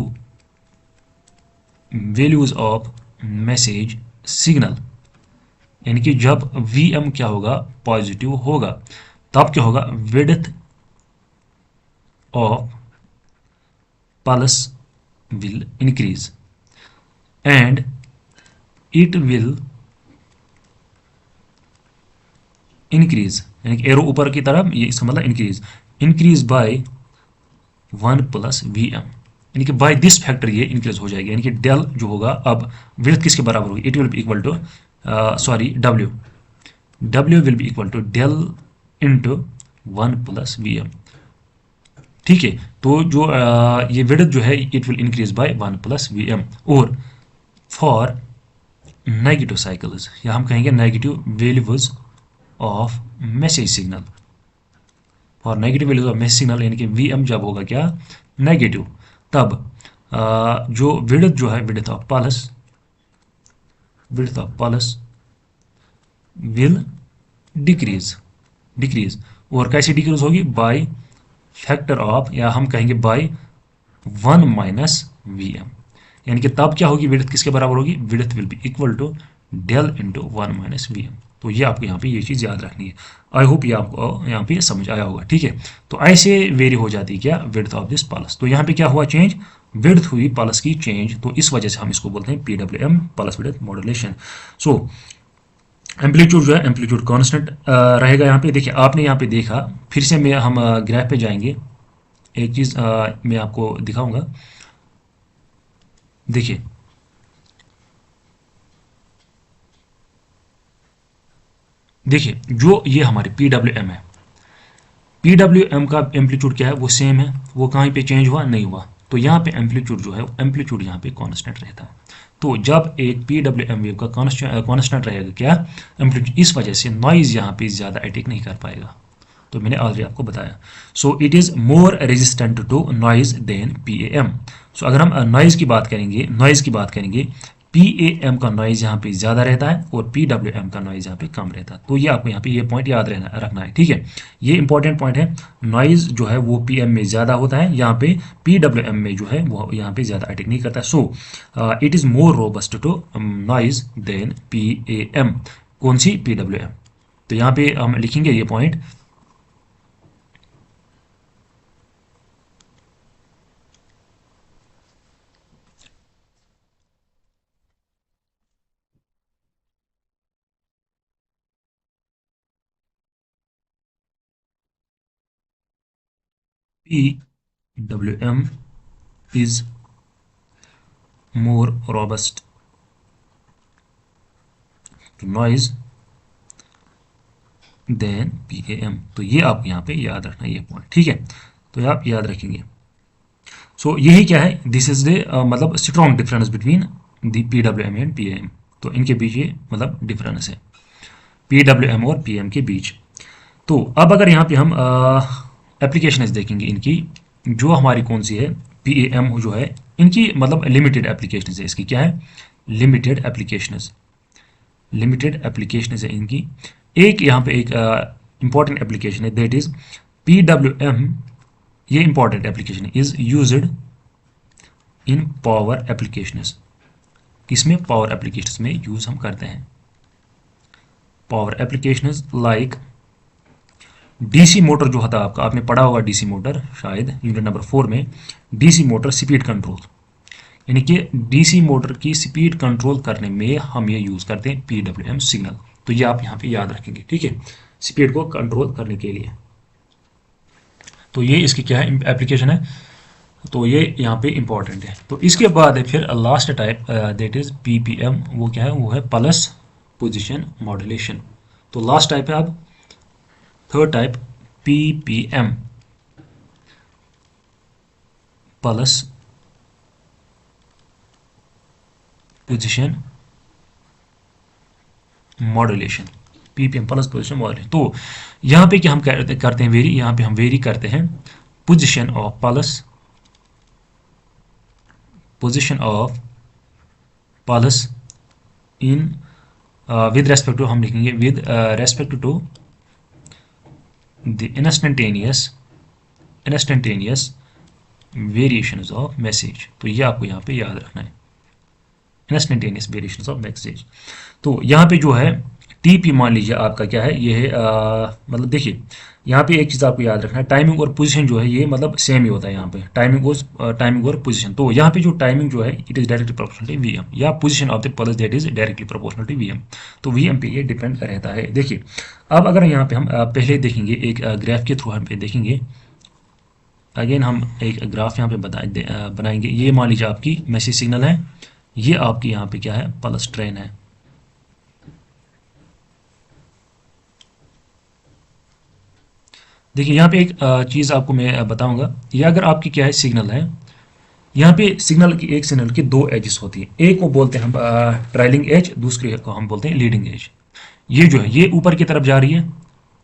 values of message signal, यानी कि जब वी एम क्या होगा, पॉजिटिव होगा, तब क्या होगा, width of pulse will increase and it will increase, यानी कि एरो ऊपर की तरफ, ये इसका मतलब increase by 1 plus V M, यानी कि बाय दिस फैक्टर ये इंक्रीज हो जाएगी, यानी कि डेल जो होगा, अब विड्थ किसके बराबर होगी, it will be equal to sorry W will be equal to del into 1 plus V M, ठीक है। तो जो ये विड्थ जो है it will increase by 1 plus V M. और फॉर नेगेटिव साइकिल्स, या हम कहेंगे negative values of message signal, for negative values of message signal, यानी कि वी एम जब होगा क्या, नेगेटिव, तब जो विड्थ जो है, width of pulse will decrease, और कैसे डिक्रीज होगी, बाय फैक्टर ऑफ, या हम कहेंगे बाय 1 माइनस वी एम, यानी कि तब क्या होगी, विड्थ किसके बराबर होगी, width will be equal to del into 1 minus V M. तो ये आपको यहाँ पे ये चीज़ याद रखनी है। आई होप ये आपको यहाँ पे समझ आया होगा, ठीक है। तो ऐसे वेरी हो जाती है क्या, विड्थ ऑफ दिस पल्स। तो यहाँ पे क्या हुआ, चेंज, विड्थ हुई पल्स की चेंज, तो इस वजह से हम इसको बोलते हैं PWM, पल्स विड्थ मॉड्यूलेशन। सो एम्पलीट्यूड जो है, एम्पलीट्यूड कांस्टेंट रहेगा यहाँ पे। देखिए आपने यहाँ पे देखा, फिर से मैं हम ग्राफ पे जाएंगे, एक चीज़ मैं आपको दिखाऊंगा। देखिए जो ये हमारे PWM है, PWM का एम्पलीट्यूड क्या है, वो सेम है, वो कहीं पे चेंज हुआ नहीं हुआ। तो यहाँ पे एम्पलीट्यूड जो है, एम्पलीट्यूड यहाँ पे कांस्टेंट रहता है। तो जब एक PWM वेव का कांस्टेंट रहेगा क्या, एम्पलीट्यूड, इस वजह से नॉइज यहाँ पे ज़्यादा अटैक नहीं कर पाएगा। तो मैंने ऑलरेडी आपको बताया। So it is more resistant to noise than PAM। So अगर हम नॉइज की बात करेंगे, PAM का नॉइज यहाँ पे ज़्यादा रहता है और PWM का नॉइज यहाँ पे कम रहता है। तो ये आपको यहाँ पे ये पॉइंट याद रखना है, ठीक है। ये इंपॉर्टेंट पॉइंट है। नॉइज जो है वो PM में ज़्यादा होता है, यहाँ पे PWM में जो है वो यहाँ पे ज़्यादा अटैक नहीं करता। So it is more robust to noise than PAM। कौन सी, PWM। तो यहाँ पे हम लिखेंगे ये point, PWM is more robust to noise than PAM। तो ये आप यहाँ पे याद रखना, ये पॉइंट, ठीक है। तो आप याद रखेंगे। सो यही क्या है, दिस इज द मतलब strong difference between the PWM and PAM। तो इनके बीच ये मतलब डिफरेंस है PWM और PM के बीच। तो अब अगर यहाँ पे हम एप्लीकेशन देखेंगे इनकी, जो हमारी कौन सी है PAM जो है, इनकी मतलब लिमिटेड एप्लीकेशन है। इसकी क्या है, लिमिटेड एप्लीकेशन है इनकी। एक यहाँ पे एक इंपॉर्टेंट एप्लीकेशन है, दैट इज PWM। ये important application is used in power applications. किसमें, पावर एप्लीकेशंस में यूज हम करते हैं। Power applications like DC motor जो होता है आपका, आपने पढ़ा होगा DC मोटर शायद यूनिट नंबर 4 में। DC मोटर स्पीड कंट्रोल, यानी कि DC मोटर की स्पीड कंट्रोल करने में हम ये यूज करते हैं PWM सिग्नल। तो ये आप यहाँ पे याद रखेंगे, ठीक है, स्पीड को कंट्रोल करने के लिए। तो ये इसकी क्या है, एप्लीकेशन है। तो ये यहाँ पे इंपॉर्टेंट है। तो इसके बाद है फिर last type, that is PPM। वो क्या है, वो है पल्स पोजीशन मॉड्यूलेशन। तो लास्ट टाइप है अब third type PPM, pulse position modulation. PPM pulse position modulation. तो यहाँ पे क्या हम करते हैं वेरी, यहाँ पे हम वेरी करते हैं position of pulse, position of pulse in with respect to, हम लिखेंगे with respect to the instantaneous variations of message। तो ये आपको यहाँ पे याद रखना है, instantaneous variations of message। तो यहाँ पे जो है TP मान लीजिए आपका क्या है, ये है मतलब देखिए यहाँ पे एक चीज़ आपको याद रखना है, टाइमिंग और पोजीशन जो है ये मतलब सेम ही होता है यहाँ पे, टाइमिंग और पोजीशन। तो यहाँ पे जो टाइमिंग जो है it is directly proportional to VM, या position of the pulse that is directly proportional to VM। तो VM पे ये डिपेंड रहता है। देखिए अब अगर यहाँ पे हम पहले देखेंगे एक ग्राफ के थ्रू हम पे देखेंगे, अगेन हम एक ग्राफ यहाँ पे बनाएंगे। ये मान लीजिए आपकी मैसेज सिग्नल है, ये आपकी यहाँ पे क्या है, पल्स ट्रेन है। देखिए यहाँ पे एक चीज़ आपको मैं बताऊंगा, ये अगर आपकी क्या है सिग्नल है, यहाँ पे सिग्नल की दो एजेस होती है। एक को बोलते हैं हम ट्रेलिंग एज, दूसरे को हम बोलते हैं लीडिंग एज। ये जो है ये ऊपर की तरफ जा रही है,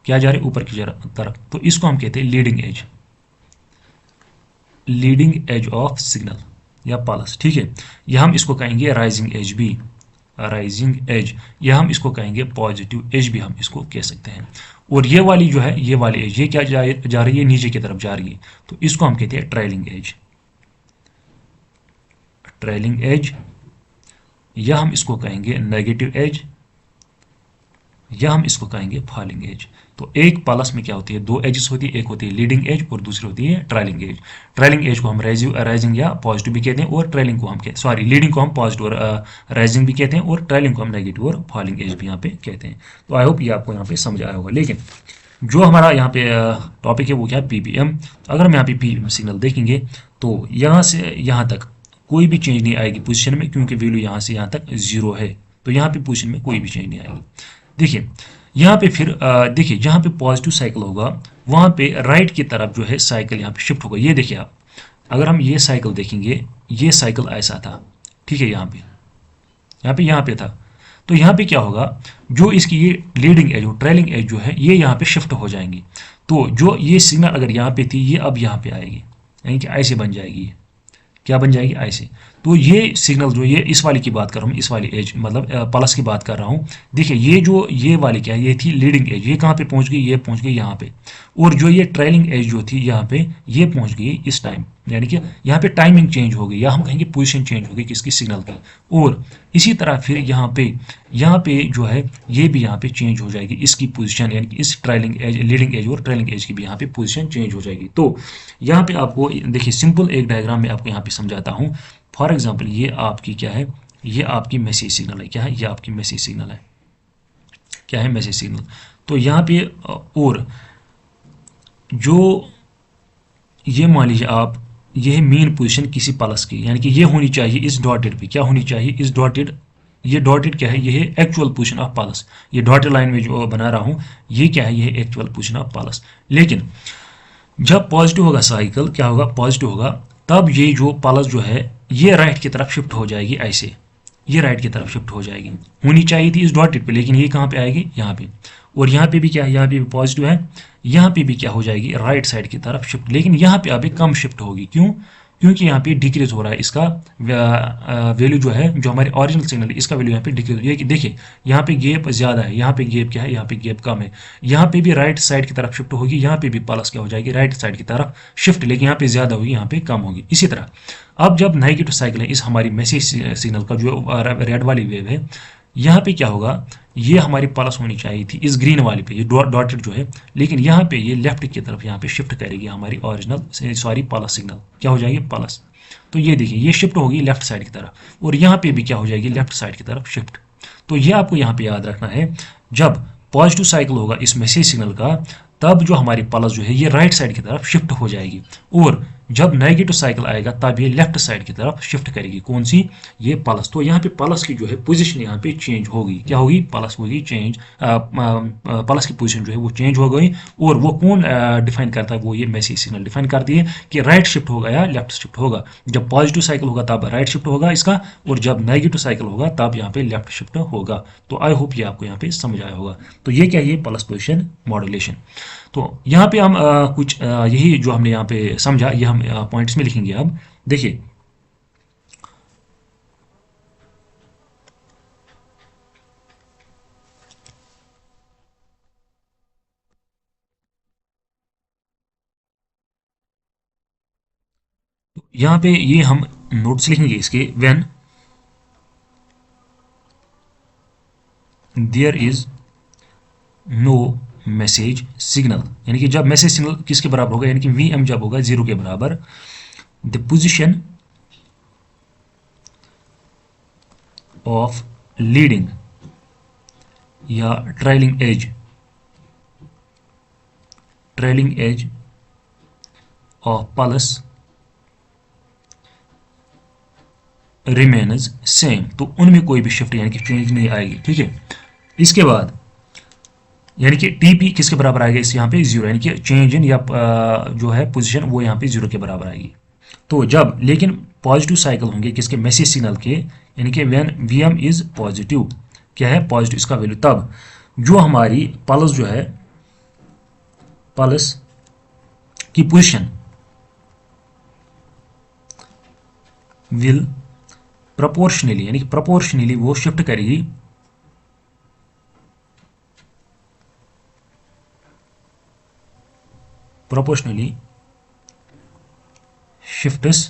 क्या जा रही है, ऊपर की तरफ, तो इसको हम कहते हैं लीडिंग एज ऑफ सिग्नल या पल्स, ठीक है। या हम इसको कहेंगे राइजिंग एज भी, राइजिंग एज, या हम इसको कहेंगे पॉजिटिव एज भी हम इसको कह सकते हैं। और ये वाली जो है, ये वाली एज, ये क्या जा रही है, नीचे की तरफ जा रही है, तो इसको हम कहते हैं ट्रेलिंग एज, या हम इसको कहेंगे नेगेटिव एज, या हम इसको कहेंगे फॉलिंग एज। तो एक पल्स में क्या होती है, दो एजेस होती है, एक होती है लीडिंग एज और दूसरी होती है ट्रेलिंग एज। ट्रेलिंग एज को हम राइजिंग या पॉजिटिव भी कहते हैं, और ट्रेलिंग को हम लीडिंग को हम पॉजिटिव और राइजिंग भी कहते हैं, और ट्रेलिंग को हम नेगेटिव और फॉलिंग एज भी यहाँ पे कहते हैं। तो आई होप ये आपको यहाँ पे समझ आया होगा। लेकिन जो हमारा यहाँ पे टॉपिक है वो क्या है, PPM। अगर हम यहाँ पे PPM सिग्नल देखेंगे तो यहाँ से यहाँ तक कोई भी चेंज नहीं आएगी पोजिशन में, क्योंकि वैल्यू यहाँ से यहाँ तक 0 है। तो यहाँ पे पोजिशन में कोई भी चेंज नहीं आएगी। देखिए यहाँ पे फिर देखिए जहाँ पे पॉजिटिव साइकिल होगा वहाँ पे राइट की तरफ जो है साइकिल यहाँ पे शिफ्ट होगा। ये देखिए आप, अगर हम ये साइकिल देखेंगे, ये साइकिल ऐसा था, ठीक है, यहाँ पे था। तो यहाँ पे क्या होगा, जो इसकी ये लीडिंग एज और ट्रेलिंग एज जो है ये यहाँ पे शिफ्ट हो जाएंगी। तो जो ये सिग्नल अगर यहाँ पे थी, ये अब यहाँ पे आएगी, यानी कि ऐसे बन जाएगी। क्या बन जाएगी, ऐसे। तो ये सिग्नल जो ये इस वाली की बात कर रहा हूँ, इस वाली एज मतलब पल्स की बात कर रहा हूँ। देखिए ये वाली क्या है, ये थी लीडिंग एज, ये कहाँ पे पहुँच गई, ये पहुँच गई यहाँ पे। और जो ये ट्रेलिंग एज जो थी यहाँ पे, ये पहुँच गई इस टाइम, यानी कि यहाँ पे टाइमिंग चेंज हो गई, या हम कहेंगे पोजीशन चेंज हो गई किसकी, सिग्नल की। और इसी तरह फिर यहाँ पे जो है ये भी यहाँ पे चेंज हो जाएगी इसकी पोजीशन, यानी कि इस ट्रेलिंग एज, लीडिंग एज और ट्रेलिंग एज की भी यहाँ पे पोजीशन चेंज हो जाएगी। तो यहाँ पे आपको देखिए सिंपल एक डायग्राम में आपको यहाँ पे समझाता हूँ। फॉर एग्जाम्पल ये आपकी क्या है, ये आपकी मैसेज सिग्नल है, क्या है, ये आपकी मैसेज सिग्नल है, क्या है, मैसेज सिग्नल। तो यहाँ पे और जो ये मान लीजिए आप, ये है मेन पोजीशन किसी पल्स की, यानी कि ये होनी चाहिए इस डॉटेड पे, क्या होनी चाहिए, इस डॉटेड, ये डॉटेड क्या है, ये है एक्चुअल पोजीशन ऑफ पल्स। ये डॉटेड लाइन में जो बना रहा हूँ ये क्या है, ये है एक्चुअल पोजीशन ऑफ पल्स। लेकिन जब पॉजिटिव होगा साइकिल, क्या होगा, पॉजिटिव होगा, तब ये जो पल्स जो है ये राइट की तरफ शिफ्ट हो जाएगी, ऐसे ये राइट की तरफ शिफ्ट हो जाएगी। होनी चाहिए थी इस डॉटेड पे, लेकिन ये कहाँ पे आएगी, यहाँ पे। और यहाँ पे भी क्या है, यहाँ पे भी पॉजिटिव है, यहाँ पे भी क्या हो जाएगी, राइट साइड की तरफ शिफ्ट, लेकिन यहाँ पे अभी कम शिफ्ट होगी। क्यों? क्योंकि यहाँ पे डिक्रीज हो रहा है इसका वैल्यू जो है, जो हमारे ओरिजिनल सिग्नल है इसका वैल्यू यहाँ पे डिक्रीज हो रही है। कि देखिए यहाँ पे गैप ज्यादा है, यहाँ पे गैप क्या है, यहाँ पे गैप कम है। यहाँ पे भी राइट साइड की तरफ शिफ्ट होगी, यहाँ पे भी प्लस क्या हो जाएगी, राइट साइड की तरफ शिफ्ट, लेकिन यहाँ पे ज्यादा होगी, यहाँ पे कम होगी। इसी तरह अब जब नेगेटिव साइकिल है इस हमारी मैसेज सिग्नल का, जो रेड वाली वेव है, यहाँ पे क्या होगा, ये हमारी प्लस होनी चाहिए थी इस ग्रीन वाली पे, ये डॉटेड जो है, लेकिन यहाँ पे ये लेफ्ट की तरफ यहाँ पे शिफ्ट करेगी हमारी ओरिजिनल सॉरी प्लस सिग्नल, क्या हो जाएगी, प्लस। तो ये देखिए ये शिफ्ट होगी लेफ्ट साइड की तरफ, और यहाँ पे भी क्या हो जाएगी, लेफ्ट साइड की तरफ शिफ्ट। तो ये आपको यहाँ पे याद रखना है, जब पॉजिटिव साइकिल होगा इस मैसेज सिग्नल का, तब जो हमारी पल्स जो है ये राइट साइड की तरफ शिफ्ट हो जाएगी, और जब नेगेटिव साइकिल आएगा तब ये लेफ्ट साइड की तरफ शिफ्ट करेगी। कौन सी, ये पल्स। तो यहाँ पे पल्स की जो है पोजीशन यहाँ पे चेंज होगी, क्या होगी, पल्स होगी चेंज, पल्स की पोजीशन जो है वो चेंज हो गई। और वो कौन डिफाइन करता है, वो ये मैसेज सिग्नल डिफाइन करती है कि राइट शिफ्ट होगा या लेफ्ट शिफ्ट होगा। जब पॉजिटिव साइकिल होगा तब राइट शिफ्ट होगा इसका, और जब नेगेटिव साइकिल होगा तब यहाँ पे लेफ्ट शिफ्ट होगा। तो आई होप ये आपको यहाँ पे समझ आया होगा। तो ये क्या है, पल्स पोजिशन मॉड्यूलेशन। तो यहाँ पे हम कुछ यही जो हमने यहाँ पे समझा, ये हम पॉइंट्स में लिखेंगे। अब देखिए यहाँ पे ये हम नोट्स लिखेंगे इसके, when there is no message signal, यानी कि जब मैसेज सिग्नल किसके बराबर होगा, यानी कि वी एम जब होगा 0 के बराबर, द पोजिशन ऑफ लीडिंग या trailing edge of pulse remains same. तो उनमें कोई भी शिफ्ट यानी कि चेंज नहीं आएगी, ठीक है। इसके बाद यानी कि टीपी किसके बराबर आएगा, इस यहाँ पे 0, यानी कि चेंज इन या जो है पोजीशन वो यहाँ पे 0 के बराबर आएगी। तो जब लेकिन पॉजिटिव साइकिल होंगे किसके, मैसेज सिग्नल के, यानी कि when V M is positive, क्या है, पॉजिटिव इसका वैल्यू, तब जो हमारी पल्स जो है, पल्स की पोजीशन विल प्रोपोर्शनली, यानी कि प्रोपोर्शनली वो शिफ्ट करेगी प्रोपोर्शनली शिफ्ट्स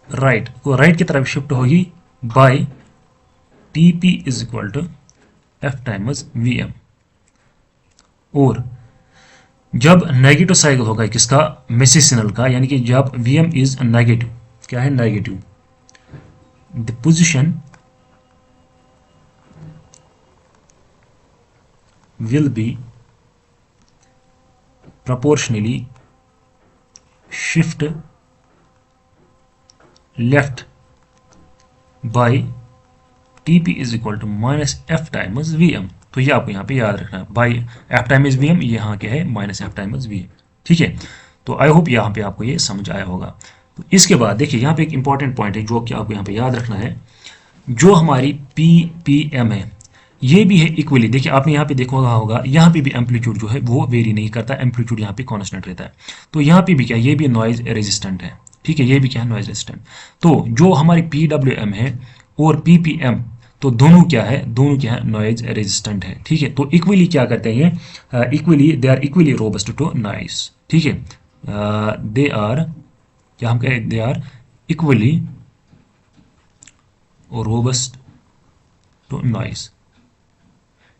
राइट, तो राइट की तरफ शिफ्ट होगी by T P is equal to F times V M. और जब नेगेटिव साइकिल होगा किसका, मैसेज सिग्नल का, यानी कि जब वी एम इज नेगेटिव, क्या है, negative, the position will be proportionally shift left by TP is equal to minus F times VM। तो ये आपको यहाँ पे याद रखना है, बाई F times VM, ये यहाँ क्या है, माइनस F times VM, ठीक है। तो आई होप यहाँ पे आपको ये समझ आया होगा। तो इसके बाद देखिए यहाँ पे एक इंपॉर्टेंट पॉइंट है जो कि आपको यहाँ पे याद रखना है, जो हमारी PPM है ये भी है इक्वली। देखिए आपने यहाँ पे देखा होगा, यहाँ पे भी एम्पलीट्यूड जो है वो वेरी नहीं करता, एम्पलीट्यूड यहाँ पे कांस्टेंट रहता है। तो यहाँ पे भी क्या, ये भी नॉइज रेजिस्टेंट है, ठीक है, ये भी क्या है, नॉइज रेजिस्टेंट। तो जो हमारी PWM है और PPM, तो दोनों क्या है, दोनों क्या है, नॉइज रेजिस्टेंट है, ठीक है। तो इक्वली क्या करते हैं, equally they are equally robust to noise, ठीक है, दे आर, क्या हम कहें, they are equally robust to noise,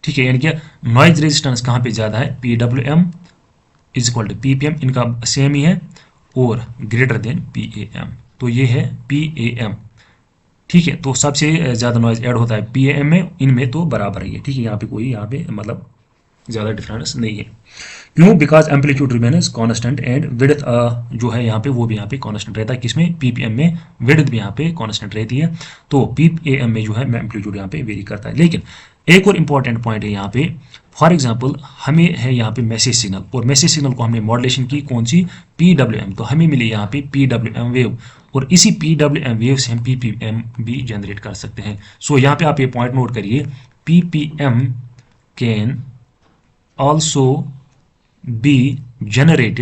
ठीक है। यानी कि नॉइज रेजिस्टेंस कहाँ पे ज़्यादा है, PWM is equal to PPM, इनका सेम ही है, और ग्रेटर देन PAM, तो ये है PAM, ठीक है। तो सबसे ज़्यादा नॉइज ऐड होता है PAM में, इनमें तो बराबर ही है, ठीक है। यहाँ पे कोई यहाँ पे मतलब ज़्यादा डिफरेंस नहीं है। क्यों, because amplitude remains constant and width जो है यहाँ पे वो भी यहाँ पे कांस्टेंट रहता है, किसमें, PPM में विड्थ भी यहाँ पे कांस्टेंट रहती है। तो PAM में जो है एम्पलीट्यूड यहाँ पे वेरी करता है। लेकिन एक और इंपॉर्टेंट पॉइंट है यहाँ पे, फॉर एग्जांपल हमें है यहाँ पे मैसेज सिग्नल, और मैसेज सिग्नल को हमने मॉड्यूलेशन की कौन सी, PWM, तो हमें मिली यहाँ पे PWM वेव, और इसी PWM वेव से हम PPM भी जनरेट कर सकते हैं। सो यहाँ पे आप ये पॉइंट नोट करिए, PPM can also be generate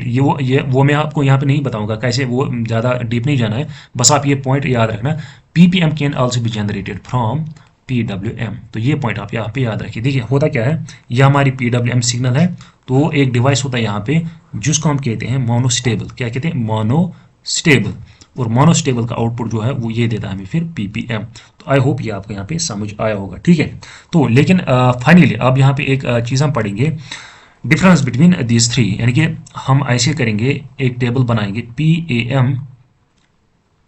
ये वो मैं आपको यहाँ पे नहीं बताऊंगा कैसे, वो ज़्यादा डीप नहीं जाना है, बस आप ये पॉइंट याद रखना। PPM can also be generated from PWM। तो ये पॉइंट आप यहाँ पे याद रखिए। देखिए होता क्या है, ये हमारी PWM सिग्नल है। तो एक डिवाइस होता है यहाँ पे जिसको हम कहते हैं मोनोस्टेबल। क्या कहते हैं? मोनोस्टेबल। और मोनोस्टेबल का आउटपुट जो है वो ये देता है हमें फिर PPM। तो आई होप ये आपको यहाँ पे समझ आया होगा, ठीक है। तो लेकिन फाइनली अब यहाँ पे एक चीज़ हम पढ़ेंगे, डिफरेंस बिटवीन दीज थ्री, यानी कि हम ऐसे करेंगे, एक टेबल बनाएंगे PAM,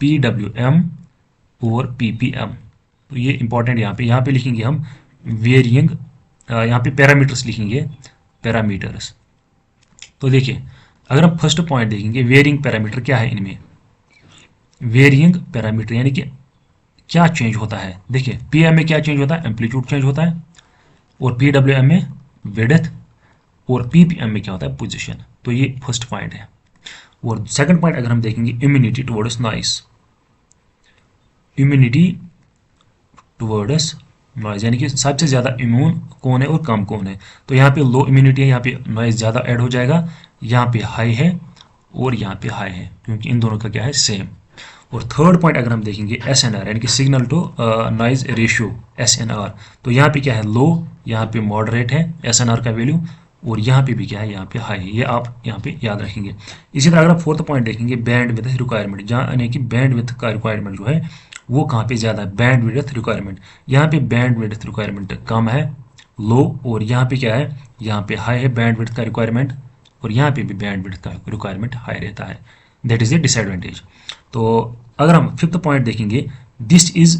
PWM और PPM। तो ये इंपॉर्टेंट यहाँ पे लिखेंगे हम वेरियंग, यहाँ पे पैरामीटर्स लिखेंगे, पैरामीटर्स। तो देखिए अगर हम फर्स्ट पॉइंट देखेंगे, वेरियंग पैरामीटर क्या है इनमें? वेरियंग पैरामीटर यानी कि क्या चेंज होता है। देखिए PM में क्या चेंज होता है? एम्पलीट्यूड चेंज होता है। और PWM में विड्थ। और PPM में क्या होता है? पोजीशन। तो ये फर्स्ट पॉइंट है। और सेकंड पॉइंट अगर हम देखेंगे, immunity towards noise, immunity towards noise, यानी कि सबसे ज़्यादा इम्यून कौन है और कम कौन है। तो यहाँ पे लो इम्यूनिटी है, यहाँ पे नॉइज ज़्यादा ऐड हो जाएगा। यहाँ पे हाई है और यहाँ पे हाई है, क्योंकि इन दोनों का क्या है? सेम। और थर्ड पॉइंट अगर हम देखेंगे SNR, यानी कि signal to noise ratio, SNR। तो यहाँ पे क्या है? लो, यहाँ पे मॉडरेट है SNR का वैल्यू, और यहाँ पे भी क्या है? यहाँ पे हाई है। ये आप यहाँ पे याद रखेंगे। इसी तरह अगर आप फोर्थ पॉइंट देखेंगे, बैंड विड्थ रिक्वायरमेंट, जहाँ यानी कि बैंड विड्थ का रिक्वायरमेंट जो है वो कहाँ पे ज़्यादा है? Band width requirement. यहाँ पे बैंड विड्थ रिक्वायरमेंट कम है, लो, और यहाँ पे क्या है? यहाँ पे हाई है बैंड विड्थ का रिक्वायरमेंट, और यहाँ पे भी बैंड विड्थ का रिक्वायरमेंट हाई रहता है। That is a disadvantage. तो अगर हम फिफ्थ पॉइंट देखेंगे, दिस इज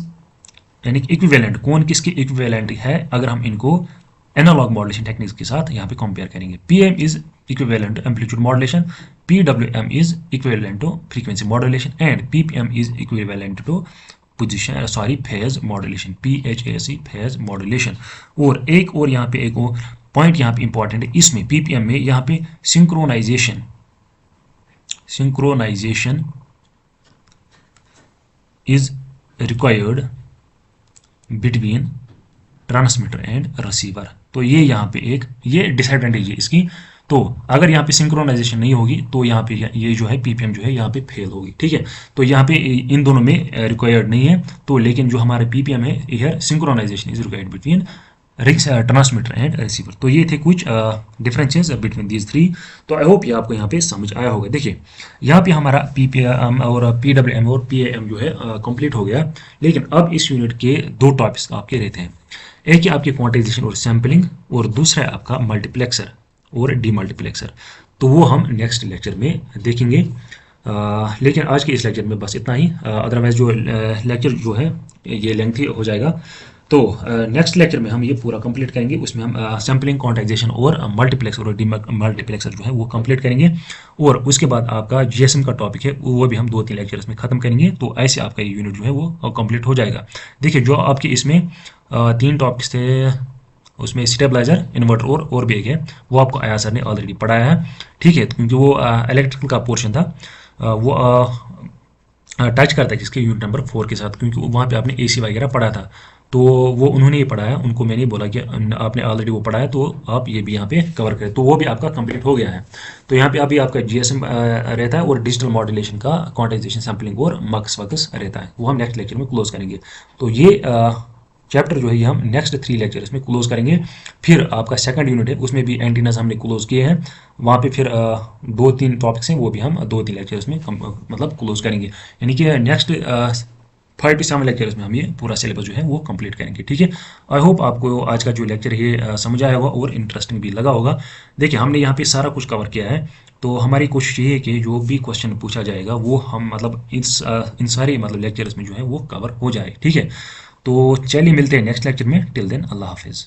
यानी कि इक्विवेलेंट, कौन किसके इक्विवेलेंट है अगर हम इनको एनालॉग मॉड्यूलेशन टेक्निक्स के साथ यहाँ पे कंपेयर करेंगे। PM is equivalent to amplitude modulation, PWM is equivalent to frequency modulation, and PPM is equivalent to position phase modulation, PHAC phase modulation. और एक और यहाँ पे एक और पॉइंट यहाँ पे इंपॉर्टेंट है, इसमें PPM में यहाँ पे synchronization is required between transmitter and receiver. तो ये यहाँ पे एक ये डिसएडवांटेज है इसकी। तो अगर यहाँ पे सिंक्रोनाइजेशन नहीं होगी तो यहाँ पे ये जो है PPM जो है यहाँ पे फेल होगी, ठीक है। तो यहाँ पे इन दोनों में रिक्वायर्ड नहीं है। तो लेकिन जो हमारे PPM है, यह synchronization is required between transmitter and receiver. तो ये थे कुछ डिफरेंसेस बिटवीन दीज थ्री। तो आई होप ये आपको यहाँ पे समझ आया होगा। देखिए यहाँ पे हमारा PPM और PWM और PAM जो है कंप्लीट हो गया। लेकिन अब इस यूनिट के दो टॉपिक्स आपके रहते हैं, एक है आपकी क्वांटाइजेशन और सैम्पलिंग, और दूसरा है आपका मल्टीप्लेक्सर और डीमल्टीप्लेक्सर। तो वो हम नेक्स्ट लेक्चर में देखेंगे। लेकिन आज के इस लेक्चर में बस इतना ही। अदरवाइज जो लेक्चर जो है ये लेंथी हो जाएगा। तो नेक्स्ट लेक्चर में हम ये पूरा कंप्लीट करेंगे। उसमें हम सैम्पलिंग, क्वांटाइजेशन और मल्टीप्लेक्सर और डीमल्टीप्लेक्सर जो है वो कंप्लीट करेंगे। और उसके बाद आपका GSM का टॉपिक है वो भी हम 2-3 लेक्चर्स में खत्म करेंगे। तो ऐसे आपका ये यूनिट जो है वो कंप्लीट हो जाएगा। देखिए जो आपके इसमें 3 टॉपिक्स थे, उसमें स्टेबलाइजर, इन्वर्टर और भी एक है, वो आपको आया सर ने ऑलरेडी पढ़ाया है, ठीक है। क्योंकि वो इलेक्ट्रिकल का पोर्शन था, वो टच करता है किसके? यूनिट नंबर 4 के साथ, क्योंकि वहाँ पे आपने AC वगैरह पढ़ा था। तो वो उन्होंने ये पढ़ाया, उनको मैंने बोला कि आपने ऑलरेडी वो पढ़ाया तो आप ये भी यहाँ पे कवर करें। तो वो भी आपका कंप्लीट हो गया है। तो यहाँ पे अभी आपका GSM रहता है, और डिजिटल मॉड्यूलेशन का क्वांटाइजेशन, सैम्पलिंग और मक्स वक्स रहता है, वो हम नेक्स्ट लेक्चर में क्लोज करेंगे। तो ये चैप्टर जो है ये हम नेक्स्ट 3 लेक्चर्स में क्लोज करेंगे। फिर आपका सेकंड यूनिट है, उसमें भी एंटीनास हमने क्लोज किए हैं। वहाँ पे फिर 2-3 टॉपिक्स हैं, वो भी हम 2-3 लेक्चर्स में मतलब क्लोज करेंगे। यानी कि नेक्स्ट 5 to 7 लेक्चर्स में हम ये पूरा सिलेबस जो है वो कंप्लीट करेंगे, ठीक है। आई होप आपको आज का जो लेक्चर है समझ आया होगा और इंटरेस्टिंग भी लगा होगा। देखिए हमने यहाँ पे सारा कुछ कवर किया है। तो हमारी कोशिश ये है कि जो भी क्वेश्चन पूछा जाएगा वो हम मतलब इन सारे मतलब लेक्चर्स में जो है वो कवर हो जाए, ठीक है। तो चलिए मिलते हैं नेक्स्ट लेक्चर में। टिल देन अल्लाह हाफिज़।